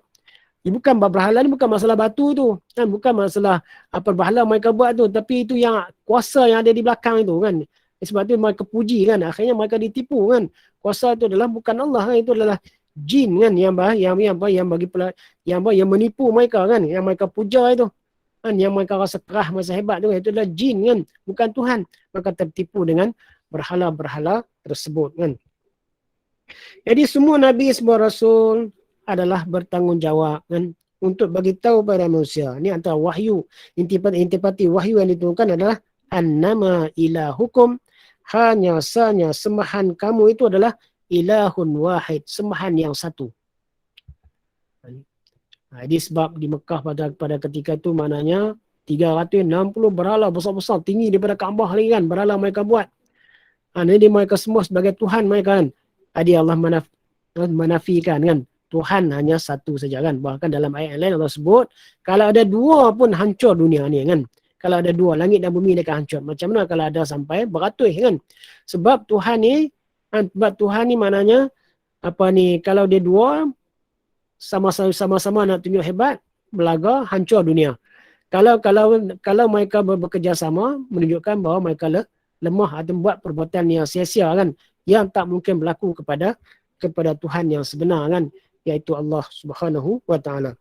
S2: Bukan berhala ni bukan masalah batu tu kan, bukan masalah apa berhala mereka buat tu, tapi itu yang kuasa yang ada di belakang itu kan. Sebab tu mereka puji kan, akhirnya mereka ditipu kan. Kuasa itu adalah bukan Allah kan, itu adalah jin kan yang menipu mereka kan, yang mereka puja itu kan, yang mereka rasa kerah, masa hebat tu, itu adalah jin kan, bukan Tuhan. Maka tertipu dengan berhala-berhala tersebut kan. Jadi semua Nabi, semua Rasul adalah bertanggungjawab kan, untuk bagi tahu pada manusia. Ini antara wahyu, intipati wahyu yang diturunkan adalah annama ilahukum, hanya sembahan kamu itu adalah ilahun wahid, sembahan yang satu. Jadi sebab di Mekah pada ketika itu maknanya 360 berhala besar-besar tinggi daripada Kaabah lagi kan, berhala mereka buat. Jadi mereka semua sebagai Tuhan mereka kan. Jadi Allah menafikan kan. Tuhan hanya satu saja kan. Bahkan dalam ayat yang lain Allah sebut, kalau ada dua pun hancur dunia ni kan. Kalau ada dua, langit dan bumi akan hancur. Macam mana kalau ada sampai beratus kan. Sebab Tuhan ni maknanya apa ni, kalau dia dua sama-sama nak tunjuk hebat, belaga hancur dunia. Kalau mereka bekerja sama, menunjukkan bahawa mereka lemah atau buat perbuatan yang sia-sia kan, yang tak mungkin berlaku kepada Tuhan yang sebenar kan, iaitu Allah Subhanahu wa taala.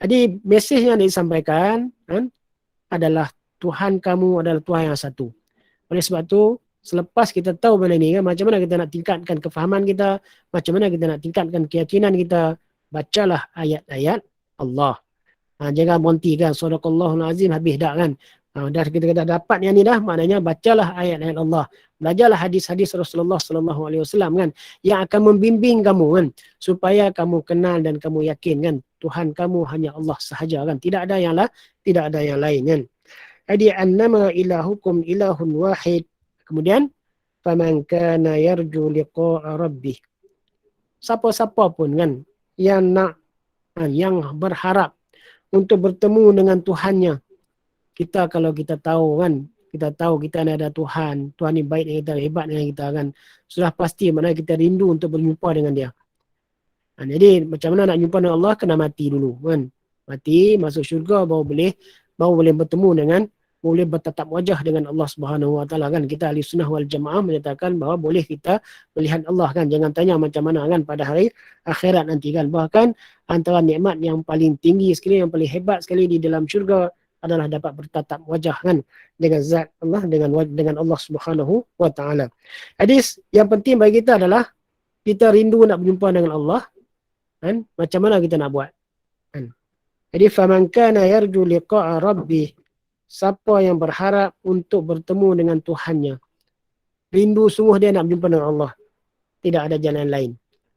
S2: Jadi mesej yang disampaikan kan adalah Tuhan kamu adalah Tuhan yang satu. Oleh sebab tu, selepas kita tahu benda ni kan, macam mana kita nak tingkatkan kefahaman kita, macam mana kita nak tingkatkan keyakinan kita, bacalah ayat-ayat Allah. Jangan berhenti kan, sadaqallahul azim habis dah kan. Dah kita dah dapat yang ni dah, maknanya bacalah ayat-ayat Allah. Belajarlah hadis-hadis Rasulullah sallallahu alaihi wasallam kan, yang akan membimbing kamu kan, supaya kamu kenal dan kamu yakin kan, Tuhan kamu hanya Allah sahaja kan, tidak ada yang lain kan. Jadi annama ilahukum ilahun wahid. Kemudian faman kana yarju liqa'a rabbih. Siapa-siapa pun kan yang berharap untuk bertemu dengan Tuhannya. Kalau kita tahu kan, kita ni ada Tuhan ni baik dengan kita, hebat dengan kita kan, sudah pasti mana kita rindu untuk berjumpa dengan dia. Jadi macam mana nak jumpa dengan Allah, kena mati dulu kan. Mati, masuk syurga, baru boleh bertemu dengan, boleh bertatap wajah dengan Allah Subhanahu wa taala kan. Kita ahli sunnah wal jamaah menyatakan bahawa boleh kita melihat Allah kan. Jangan tanya macam mana kan pada hari akhirat nanti kan. Bahkan antara nikmat yang paling tinggi sekali, yang paling hebat sekali di dalam syurga adalah dapat bertatap wajah kan dengan zat Allah, dengan Allah Subhanahu wa taala. Jadi yang penting bagi kita adalah kita rindu nak berjumpa dengan Allah kan. Macam mana kita nak buat kan. Jadi faman kana yarju liqa'a rabbih, siapa yang berharap untuk bertemu dengan Tuhannya, rindu sungguh dia nak berjumpa dengan Allah, tidak ada jalan lain,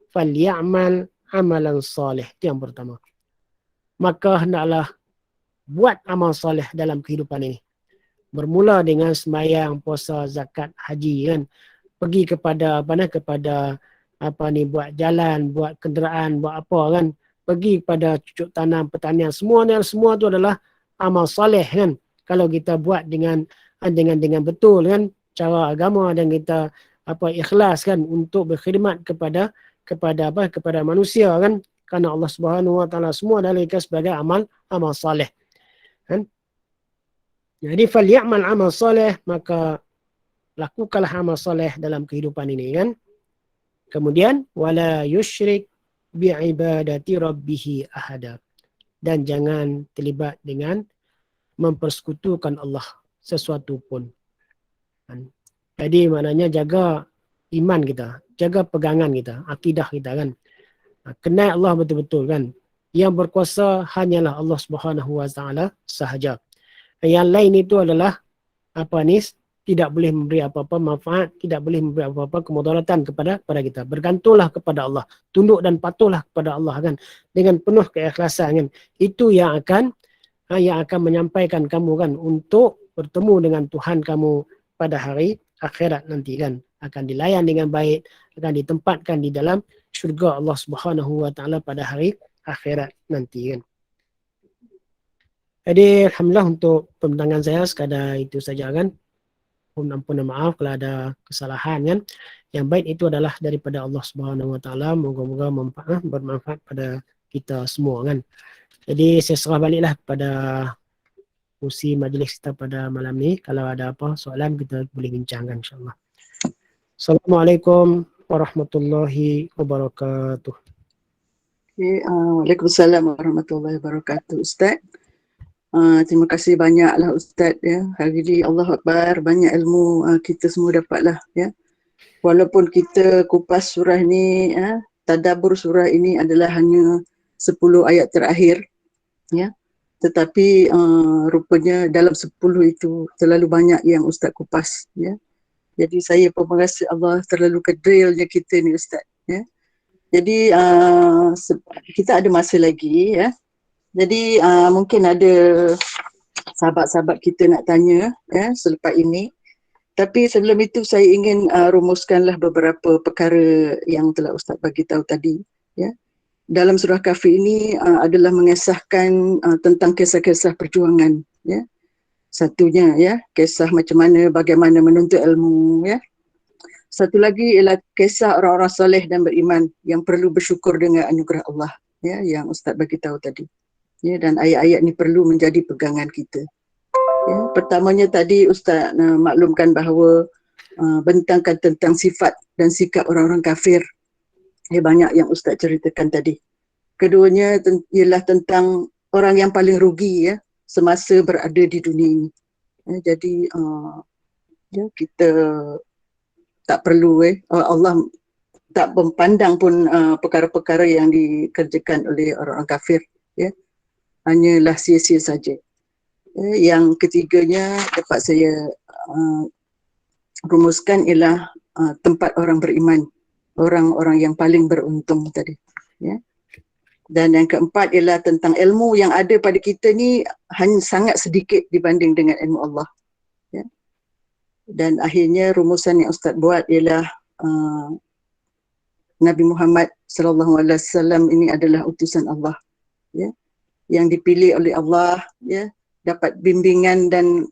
S2: falyamal amalan salih. Itu yang pertama. Maka hendaklah buat amal saleh dalam kehidupan ini. Bermula dengan sembahyang, puasa, zakat, haji kan. Pergi kepada buat jalan, buat kenderaan, buat apa kan. Pergi kepada cucuk tanam, pertanian, semua tu adalah amal saleh kan. Kalau kita buat dengan betul kan, cara agama, dan kita ikhlas kan untuk berkhidmat kepada manusia kan, kerana Allah Subhanahu wa taala semua adalah sebagai amal saleh kan. Jadi falyamal amal saleh, maka lakukanlah amal saleh dalam kehidupan ini kan. Kemudian wala yusyrik bi'ibadati rabbih ahada, dan jangan terlibat dengan mempersekutukan Allah sesuatu pun. Jadi maknanya jaga iman kita, jaga pegangan kita, akidah kita kan. Kenal Allah betul-betul kan. Yang berkuasa hanyalah Allah Subhanahu wa taala sahaja. Yang lain itu adalah tidak boleh memberi apa-apa manfaat, tidak boleh memberi apa-apa kemudaratan kepada kita. Bergantunglah kepada Allah, tunduk dan patuhlah kepada Allah kan, dengan penuh keikhlasan kan. Itu yang akan menyampaikan kamu kan untuk bertemu dengan Tuhan kamu pada hari akhirat nanti kan. Akan dilayan dengan baik, akan ditempatkan di dalam syurga Allah Subhanahu wa taala pada hari akhirat nanti kan. Jadi alhamdulillah untuk pembincangan saya sekadar itu saja kan. Mohon ampun dan maaf kalau ada kesalahan kan. Yang baik itu adalah daripada Allah Subhanahu wa taala. Moga-moga bermanfaat pada kita semua kan. Jadi saya serah baliklah kepada kursi majlis kita pada malam ni. Kalau ada apa soalan kita boleh bincangkan insya-Allah. Assalamualaikum warahmatullahi wabarakatuh.
S1: Okay, Waalaikumsalam warahmatullahi wabarakatuh Ustaz. Terima kasih banyaklah Ustaz ya. Hari ini Allah Akbar, banyak ilmu kita semua dapatlah ya. Walaupun kita kupas surah ni tadabbur surah ini adalah hanya 10 ayat terakhir ya. Tetapi rupanya dalam 10 itu terlalu banyak yang Ustaz kupas ya. Jadi saya pun merasa Allah terlalu kedrilnya kita ni Ustaz ya. Jadi kita ada masa lagi ya. Jadi mungkin ada sahabat-sahabat kita nak tanya ya selepas ini. Tapi sebelum itu saya ingin rumuskanlah beberapa perkara yang telah Ustaz bagi tahu tadi. Ya. Dalam surah Kahfi ini adalah mengesahkan tentang kisah-kisah perjuangan. Ya. Satunya ya, kisah macam mana, bagaimana menuntut ilmu. Ya. Satu lagi ialah kisah orang-orang soleh dan beriman yang perlu bersyukur dengan anugerah Allah. Ya, yang Ustaz bagi tahu tadi. Ya, dan ayat-ayat ni perlu menjadi pegangan kita. Ya, pertamanya tadi Ustaz maklumkan bahawa bentangkan tentang sifat dan sikap orang-orang kafir. Ya, banyak yang Ustaz ceritakan tadi. Keduanya ialah tentang orang yang paling rugi ya semasa berada di dunia ini. Ya, jadi ya, kita tak perlu Allah tak memandang pun perkara-perkara yang dikerjakan oleh orang-orang kafir. Ya, hanyalah sia-sia saja. Yang ketiganya dapat saya rumuskan ialah tempat orang beriman, orang-orang yang paling beruntung tadi. Ya. Dan yang keempat ialah tentang ilmu yang ada pada kita ni hanya sangat sedikit dibanding dengan ilmu Allah. Ya. Dan akhirnya rumusan yang Ustaz buat ialah Nabi Muhammad SAW ini adalah utusan Allah. Ya. Yang dipilih oleh Allah, ya, dapat bimbingan dan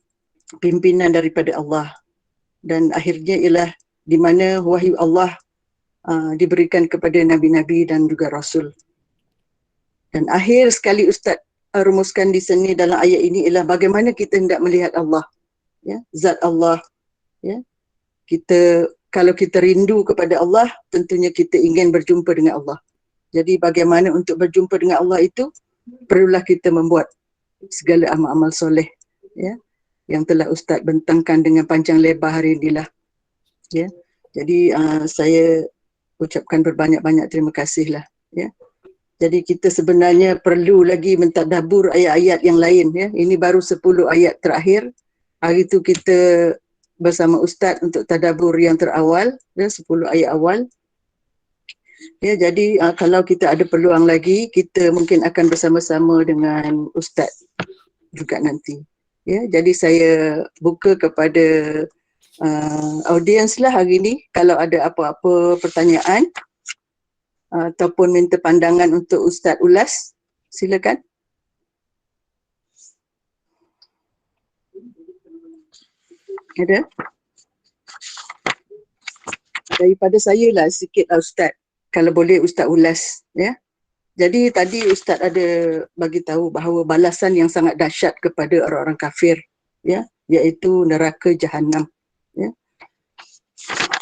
S1: pimpinan daripada Allah. Dan akhirnya ialah di mana wahyu Allah diberikan kepada nabi-nabi dan juga rasul. Dan akhir sekali Ustaz rumuskan di sini dalam ayat ini ialah bagaimana kita hendak melihat Allah. Ya, zat Allah. Ya. Kalau kita rindu kepada Allah, tentunya kita ingin berjumpa dengan Allah. Jadi bagaimana untuk berjumpa dengan Allah itu, perlulah kita membuat segala amal-amal soleh, ya, yang telah Ustaz bentangkan dengan panjang lebar hari inilah. Ya. Jadi saya ucapkan berbanyak-banyak terima kasih lah. Ya. Jadi kita sebenarnya perlu lagi mentadabur ayat-ayat yang lain. Ya. Ini baru 10 ayat terakhir. Hari itu kita bersama Ustaz untuk tadabur yang terawal, ya, 10 ayat awal. Ya, jadi kalau kita ada peluang lagi, kita mungkin akan bersama-sama dengan Ustaz juga nanti. Ya, jadi saya buka kepada audiens lah hari ini. Kalau ada apa-apa pertanyaan ataupun minta pandangan untuk Ustaz ulas, silakan. Ada? Daripada saya lah sikit Ustaz. Kalau boleh Ustaz ulas, ya. Jadi tadi Ustaz ada bagi tahu bahawa balasan yang sangat dahsyat kepada orang-orang kafir, ya, iaitu neraka Jahannam, ya.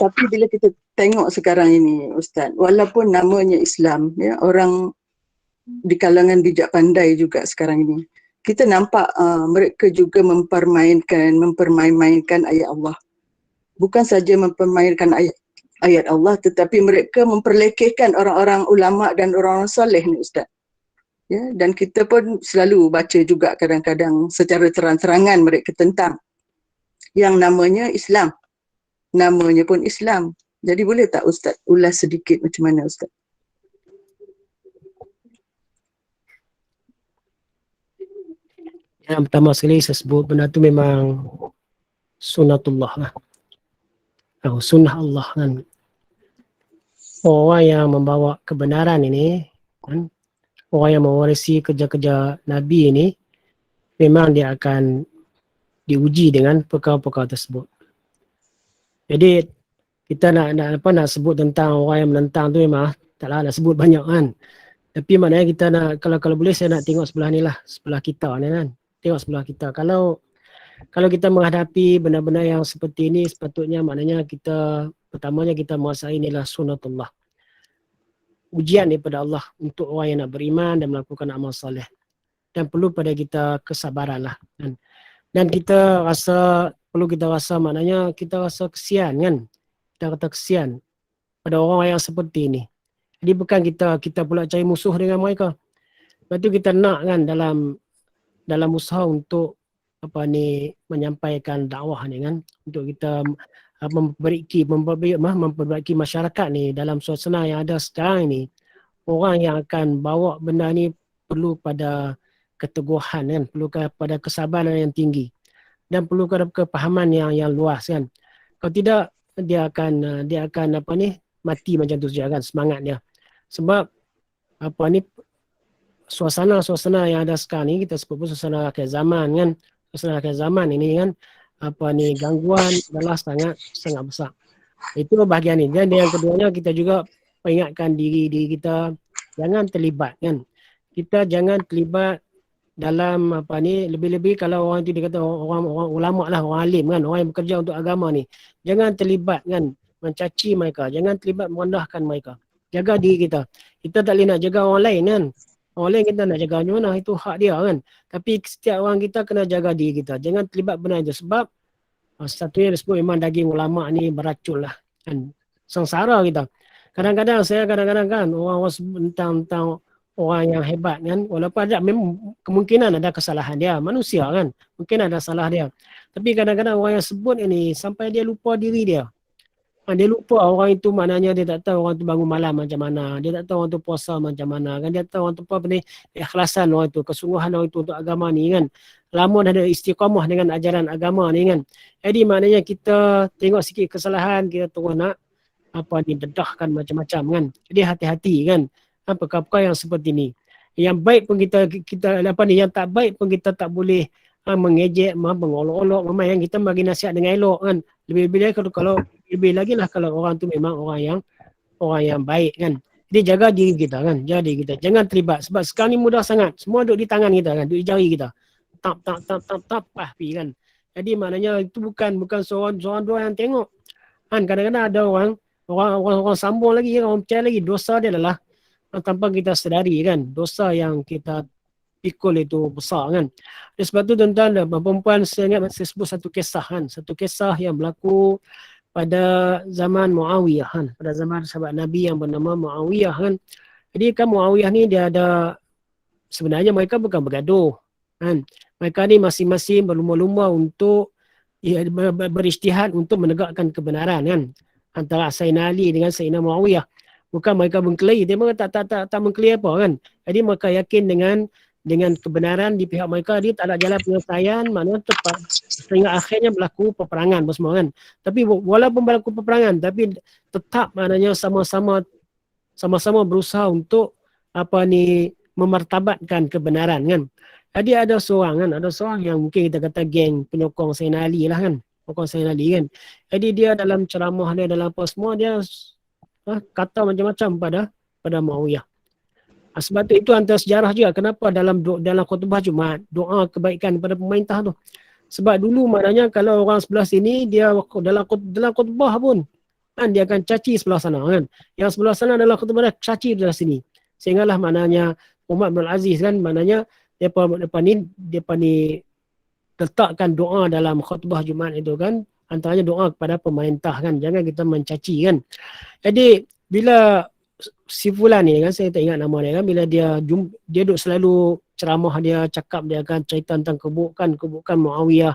S1: Tapi bila kita tengok sekarang ini Ustaz, walaupun namanya Islam, ya, orang di kalangan bijak pandai juga sekarang ini, kita nampak mereka juga mempermain-mainkan ayat Allah. Bukan saja mempermainkan ayat Allah, tetapi mereka memperlekehkan orang-orang ulama dan orang-orang soleh ni Ustaz. Ya, dan kita pun selalu baca juga kadang-kadang secara terang-terangan mereka tentang yang namanya Islam. Namanya pun Islam. Jadi boleh tak Ustaz ulas sedikit macam mana Ustaz?
S2: Yang pertama sekali saya sebut benda tu memang sunnatullah lah. Sunnah Allah kan. Orang yang membawa kebenaran ini, kan, orang yang mewarisi kerja-kerja Nabi ini, memang dia akan diuji dengan perkara-perkara tersebut. Jadi kita nak sebut tentang orang yang menentang tu memang taklah nak sebut banyak kan. Tapi maknanya kita nak, kalau boleh saya nak tengok sebelah ni lah, sebelah kita ni kan. Tengok sebelah kita. Kalau kita menghadapi benda-benda yang seperti ini, sepatutnya maknanya kita, pertamanya kita menguasai inilah sunnatullah. Ujian daripada Allah untuk orang yang nak beriman dan melakukan amal soleh. Dan perlu pada kita kesabaran lah. Dan kita rasa, perlu kita rasa maknanya kita rasa kesian kan. Kita kata kesian pada orang yang seperti ini. Jadi bukan kita pula cari musuh dengan mereka. Lepas tu kita nak kan dalam usaha untuk menyampaikan dakwah ni kan, untuk kita memperbaiki masyarakat ni dalam suasana yang ada sekarang ini. Orang yang akan bawa benda ni perlu pada keteguhan kan, perlu pada kesabaran yang tinggi dan perlu kepada kepahaman yang luas kan. Kalau tidak dia akan apa ni mati macam tu saja kan semangat dia. Sebab apa ni suasana yang ada sekarang ni kita sebut pun suasana akhir zaman kan. Suasana akhir zaman ini kan apa ni gangguan adalah sangat besar. Itu bahagian ni. Dan yang keduanya kita juga peringatkan diri kita jangan terlibat kan. Kita jangan terlibat dalam apa ni lebih-lebih kalau orang tu dia kata orang ulama lah, orang alim kan, orang yang bekerja untuk agama ni. Jangan terlibat kan mencaci mereka, jangan terlibat merendahkan mereka. Jaga diri kita. Kita tak boleh nak jaga orang lain kan. Orang lain kita nak jaga macam mana, itu hak dia kan. Tapi setiap orang kita kena jaga diri kita. Jangan terlibat benda itu sebab satunya disebut memang daging ulama ni beracun lah kan. Sengsara kita. Kadang-kadang kan orang sebut tentang orang yang hebat kan, walaupun ada memang kemungkinan ada kesalahan dia, manusia kan, mungkin ada salah dia. Tapi kadang-kadang orang yang sebut ini sampai dia lupa diri dia. Dia lupa orang itu maknanya dia tak tahu orang tu bangun malam macam mana, dia tak tahu orang tu puasa macam mana kan, dia tak tahu orang tu apa ni ikhlasan orang tu, kesungguhan orang itu untuk agama ni kan. Lama dah ada istiqamah dengan ajaran agama ni kan. Jadi maknanya kita tengok sikit kesalahan, kita terus nak apa ni dedahkan macam-macam kan. Jadi hati-hati kan. Perkara-perkara yang seperti ni. Yang baik pun kita apa ni, yang tak baik pun kita tak boleh mengejek, mengolok-olok, memang yang kita bagi nasihat dengan elok kan. Lebih-lebih lagi kalau lebih lagi lah kalau orang tu memang orang yang baik kan. Jadi jaga diri kita kan, jaga diri kita. Jangan terlibat sebab sekarang ni mudah sangat. Semua duduk di tangan kita kan, duduk di jari kita. Tap pergi kan. Jadi maknanya itu bukan seorang dua yang tengok. Kan kadang-kadang ada orang sambung lagi, orang percaya lagi, dosa dia adalah tanpa kita sedari kan, dosa yang kita pikul itu besar kan. Sebab tu tuan-tuan dan perempuan, saya ingat saya sebut satu kisah yang berlaku pada zaman Muawiyah kan, pada zaman sahabat Nabi yang bernama Muawiyah kan. Jadi kan Muawiyah ni dia ada, sebenarnya mereka bukan bergaduh kan, mereka ni masing-masing berlumba-lumba untuk berijtihad untuk menegakkan kebenaran kan, antara Sayyidina Ali dengan Sayyidina Muawiyah. Bukan mereka mengklaim, dia mereka tak mengklaim apa kan. Jadi mereka yakin dengan kebenaran di pihak mereka, dia tak ada jalan penyelesaian, maknanya tepat. Sehingga akhirnya berlaku peperangan semua kan. Tapi walaupun berlaku peperangan, tapi tetap maknanya sama-sama berusaha untuk memartabatkan kebenaran kan. Jadi ada seorang yang mungkin kita kata geng penyokong Sayyidina Ali lah kan. Penyokong Sayyidina Ali kan. Jadi dia dalam ceramah dia, dalam apa semua, dia kata macam-macam pada Muawiyah. Sebab tu itu antara sejarah juga kenapa dalam khutbah Jumaat doa kebaikan kepada pemerintah tu. Sebab dulu maknanya kalau orang sebelah sini dia dalam khutbah pun kan dia akan caci sebelah sana kan. Yang sebelah sana adalah khutbah dia caci sebelah sini. Sehinggalah maknanya Umar bin Aziz kan, maknanya depa ni letakkan doa dalam khutbah Jumaat itu kan, antaranya doa kepada pemerintah kan, jangan kita mencaci kan. Jadi bila si fulan ni kan, saya tak ingat nama dia kan, bila dia duduk selalu ceramah, dia cakap, dia akan cerita tentang keburukan Muawiyah.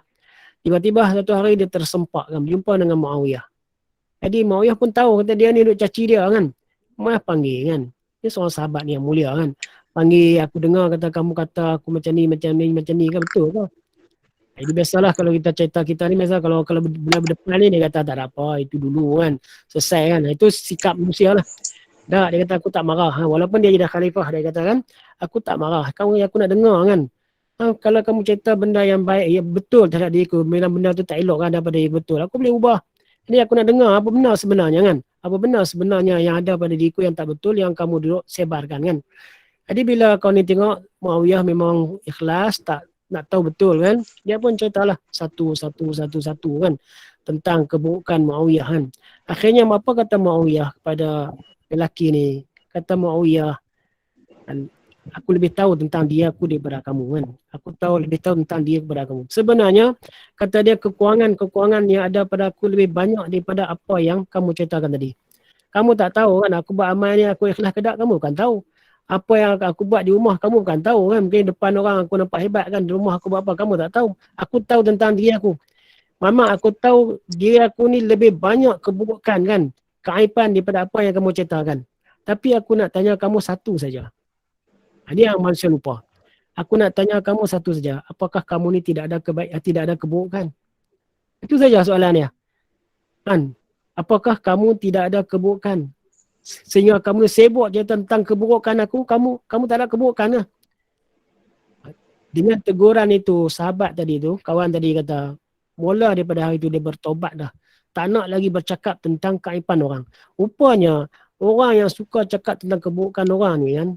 S2: Tiba-tiba satu hari dia tersempak kan, berjumpa dengan Muawiyah. Jadi Muawiyah pun tahu kata dia ni duduk caci dia kan. Muawiyah panggil kan, dia seorang sahabat ni yang mulia kan, panggil, aku dengar kamu kata aku macam ni kan, betul ke? Jadi biasalah kalau kita cerita kita ni, biasa kalau benda berdepan ni dia kata tak ada apa, itu dulu kan, selesai kan. Itu sikap manusia lah. Dah, dia kata aku tak marah. Walaupun dia jadi khalifah, dia kata kan, aku tak marah. Aku nak dengar kan. Kalau kamu cerita benda yang baik, ya betul terhadap diriku, memang benda tu tak elok kan daripada diri betul, aku boleh ubah. Jadi aku nak dengar apa benar sebenarnya kan. Apa benar sebenarnya yang ada pada diriku yang tak betul, yang kamu duduk sebarkan kan. Jadi bila kau ni tengok Muawiyah memang ikhlas, tak nak tahu betul kan, dia pun ceritalah satu kan tentang keburukan Muawiyah kan. Akhirnya apa kata Muawiyah kepada lelaki ni? Kata Muawiyah, aku lebih tahu tentang dia aku daripada kamu kan. Aku lebih tahu tentang dia daripada kamu. Sebenarnya kata dia kekurangan yang ada pada aku lebih banyak daripada apa yang kamu ceritakan tadi. Kamu tak tahu kan, aku buat amal ni, aku ikhlas ke tak, kamu kan tahu. Apa yang aku buat di rumah kamu bukan tahu kan. Mungkin depan orang aku nampak hebat kan, di rumah aku buat apa kamu tak tahu. Aku tahu tentang diri aku. Mama, aku tahu diri aku ni lebih banyak keburukan kan, keaiban daripada apa yang kamu ceritakan. Tapi aku nak tanya kamu satu saja. Dia yang manusia lupa. Aku nak tanya kamu satu saja. Apakah kamu ni tidak ada keburukan? Itu saja soalannya. Kan? Apakah kamu tidak ada keburukan? Sehingga kamu sibuk je tentang keburukan aku, kamu tak ada keburukan lah. Dengan teguran itu, sahabat tadi tu, kawan tadi kata, mula daripada hari itu dia bertobat dah. Tak nak lagi bercakap tentang keaiban orang. Rupanya, orang yang suka cakap tentang keburukan orang ni kan,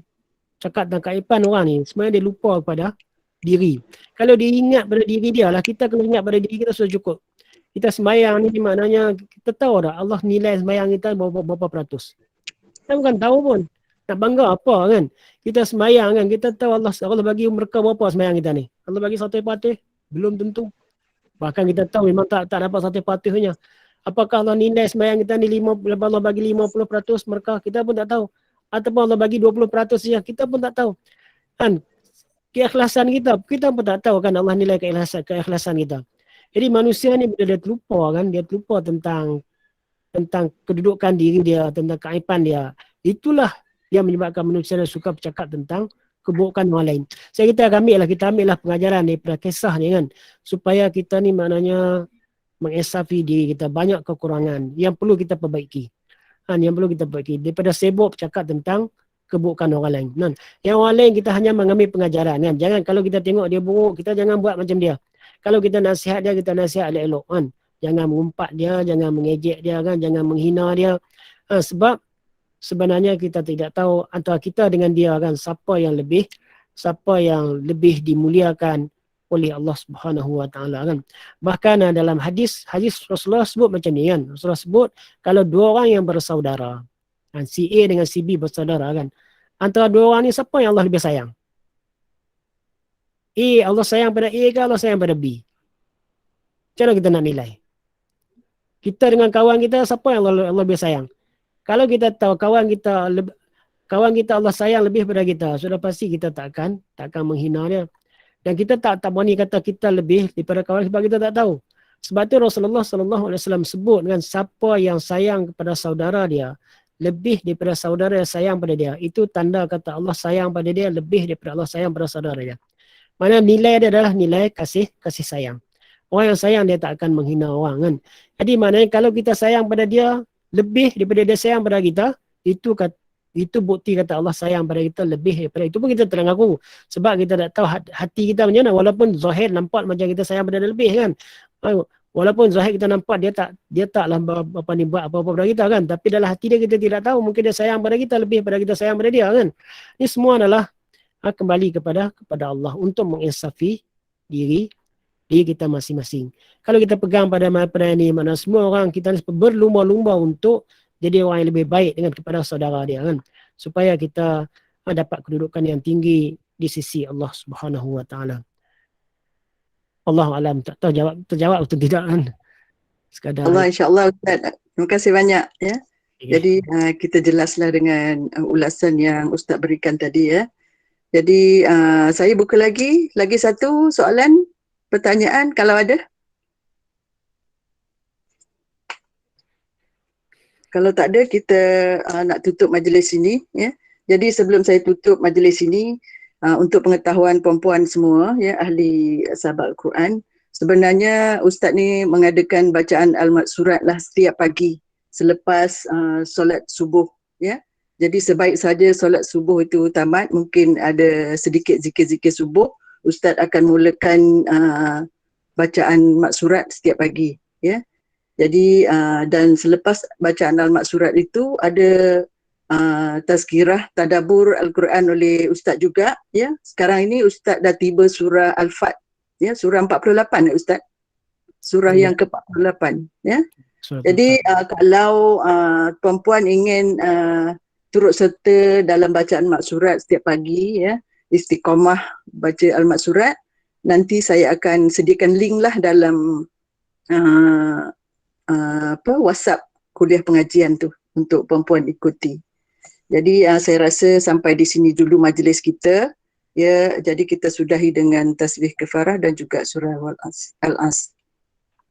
S2: cakap tentang keaiban orang ni, sebenarnya dia lupa kepada diri. Kalau dia ingat pada diri dia lah, kita kena ingat pada diri kita sudah cukup. Kita sembahyang ni maknanya, kita tahu dah Allah nilai sembahyang kita berapa peratus. Kita bukan tahu pun. Nak bangga apa kan? Kita sembahyang kan, kita tahu Allah bagi mereka berapa sembahyang kita ni. Allah bagi 100%, belum tentu. Bahkan kita tahu memang tak dapat 100%-nya. Apakah Allah nilai sembahyang kita ni Allah bagi 50% mereka, kita pun tak tahu. Ataupun Allah bagi 20% saja, kita pun tak tahu. Kan? Keikhlasan kita pun tak tahu kan Allah nilai keikhlasan kita. Jadi manusia ni bila dia terlupa kan, dia terlupa tentang kedudukan diri dia, tentang keaiban dia. Itulah yang menyebabkan manusia suka bercakap tentang keburukan orang lain. Kita ambillah pengajaran daripada kisah ni kan, supaya kita ni maknanya mengesafi diri kita, banyak kekurangan yang perlu kita perbaiki. Daripada sibuk bercakap tentang keburukan orang lain. Kan? Yang orang lain kita hanya mengambil pengajaran kan. Jangan kalau kita tengok dia buruk, kita jangan buat macam dia. Kalau kita nasihat dia, kita nasihat elok-elok kan. Jangan mengumpat dia, jangan mengejek dia kan, jangan menghina dia. Sebab sebenarnya kita tidak tahu antara kita dengan dia kan, siapa yang lebih dimuliakan oleh Allah Subhanahu Wa Taala kan. Bahkan dalam hadis Rasulullah sebut macam ni kan. Rasulullah sebut kalau dua orang yang bersaudara, kan, si A dengan si B bersaudara kan. Antara dua orang ni siapa yang Allah lebih sayang? Allah sayang pada A ke Allah sayang pada B? Macam mana kita nak nilai? Kita dengan kawan kita, siapa yang Allah lebih sayang? Kalau kita tahu kawan kita Allah sayang lebih pada kita, sudah pasti kita takkan menghina dia. Dan kita tak berani kata kita lebih daripada kawan sebab kita tak tahu. Sebab tu Rasulullah SAW sebut kan, siapa yang sayang kepada saudara dia lebih daripada saudara yang sayang pada dia, itu tanda kata Allah sayang pada dia lebih daripada Allah sayang pada saudara dia. Mana nilai dia adalah nilai kasih sayang. Orang yang sayang dia tak akan menghina orang kan. Jadi maknanya kalau kita sayang pada dia lebih daripada dia sayang pada kita, itu bukti kata Allah sayang pada kita lebih daripada itu pun kita terang aku. Sebab kita tak tahu hati kita macam mana. Walaupun zahir nampak macam kita sayang pada dia lebih kan. Walaupun zahir kita nampak dia taklah buat apa-apa pada kita kan. Tapi dalam hati dia kita tidak tahu. Mungkin dia sayang pada kita lebih pada kita sayang pada dia kan. Ini semua adalah kembali kepada Allah untuk menginsafi diri kita masing-masing. Kalau kita pegang pada ini, mana semua orang kita berlumba-lumba untuk jadi orang yang lebih baik dengan kepada saudara dia kan, supaya kita dapat kedudukan yang tinggi di sisi Allah Subhanahu Wa Taala. Allah alam, tak tahu terjawab atau tidak kan. Sekadar
S1: Allah, insya-Allah Ustaz. Terima kasih banyak ya.
S2: Okay.
S1: Jadi kita jelaslah dengan ulasan yang Ustaz berikan tadi ya. Jadi saya buka lagi satu soalan, pertanyaan kalau ada. Kalau tak ada, kita nak tutup majlis ini ya. Jadi sebelum saya tutup majlis ini, untuk pengetahuan puan-puan semua ya, ahli sahabat Al-Quran, sebenarnya Ustaz ni mengadakan bacaan Al-Maksurat lah setiap pagi selepas solat subuh ya. Jadi sebaik saja solat subuh itu tamat, mungkin ada sedikit zikir-zikir subuh, Ustaz akan mulakan bacaan Maksurat setiap pagi ya. Jadi dan selepas bacaan Al-Maksurat itu ada tazkirah tadabbur Al-Quran oleh Ustaz juga ya. Sekarang ini Ustaz dah tiba surah Al-Fat ya, surah 48 ya Ustaz. Surah yang ke-48 ya. Jadi kalau puan-puan ingin turut serta dalam bacaan Maksurat setiap pagi ya, istiqamah baca Al-Maksurat, nanti saya akan sediakan link lah dalam WhatsApp kuliah pengajian tu untuk puan-puan ikuti. Jadi saya rasa sampai di sini dulu majlis kita ya. Jadi kita sudahi dengan tasbih kafarah dan juga surah Al-As.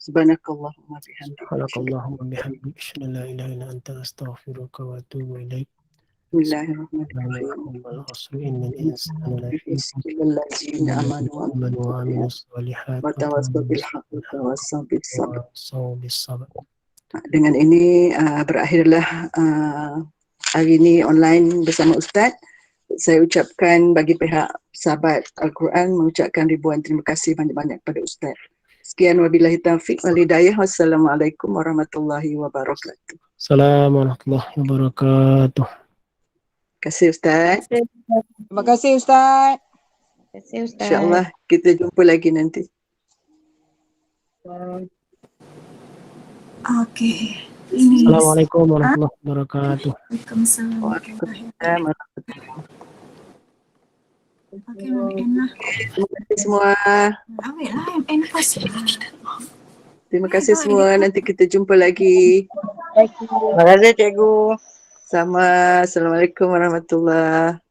S1: Subhanakallahumma bihamdika.
S2: Subhanakallahumma bihamdika, asyhadu an la ilaha illa anta, astaghfiruka wa atubu ilaik.
S1: Bismillahirrahmanirrahim.
S2: Wal 'asri innal insana lafi khusr
S1: Illallazina amanu
S2: wa 'amilus solihati
S1: wa tawassaw bil haqqi wa tawassaw bis sabr.
S2: bis sabr.
S1: Dengan ini berakhirlah hari ini online bersama Ustaz. Saya ucapkan bagi pihak sahabat Al-Quran mengucapkan ribuan terima kasih banyak-banyak kepada Ustaz. Sekian wabillahi taufiq wal hidayah. Wassalamualaikum warahmatullahi wabarakatuh.
S2: Assalamualaikum warahmatullahi wabarakatuh.
S1: Terima kasih Ustaz.
S3: Terima kasih Ustaz.
S4: Terima kasih Ustaz.
S1: InsyaAllah kita jumpa lagi nanti.
S5: Okey. Ini
S2: Assalamualaikum warahmatullahi wabarakatuh.
S5: Waalaikumsalam warahmatullahi wabarakatuh. Okey, Mami Anna.
S1: Terima kasih semua.
S5: Ambil lah MN first.
S1: Terima kasih semua. Nanti kita jumpa lagi.
S4: Terima kasih Cikgu.
S1: Sama. Assalamualaikum warahmatullahi wabarakatuh.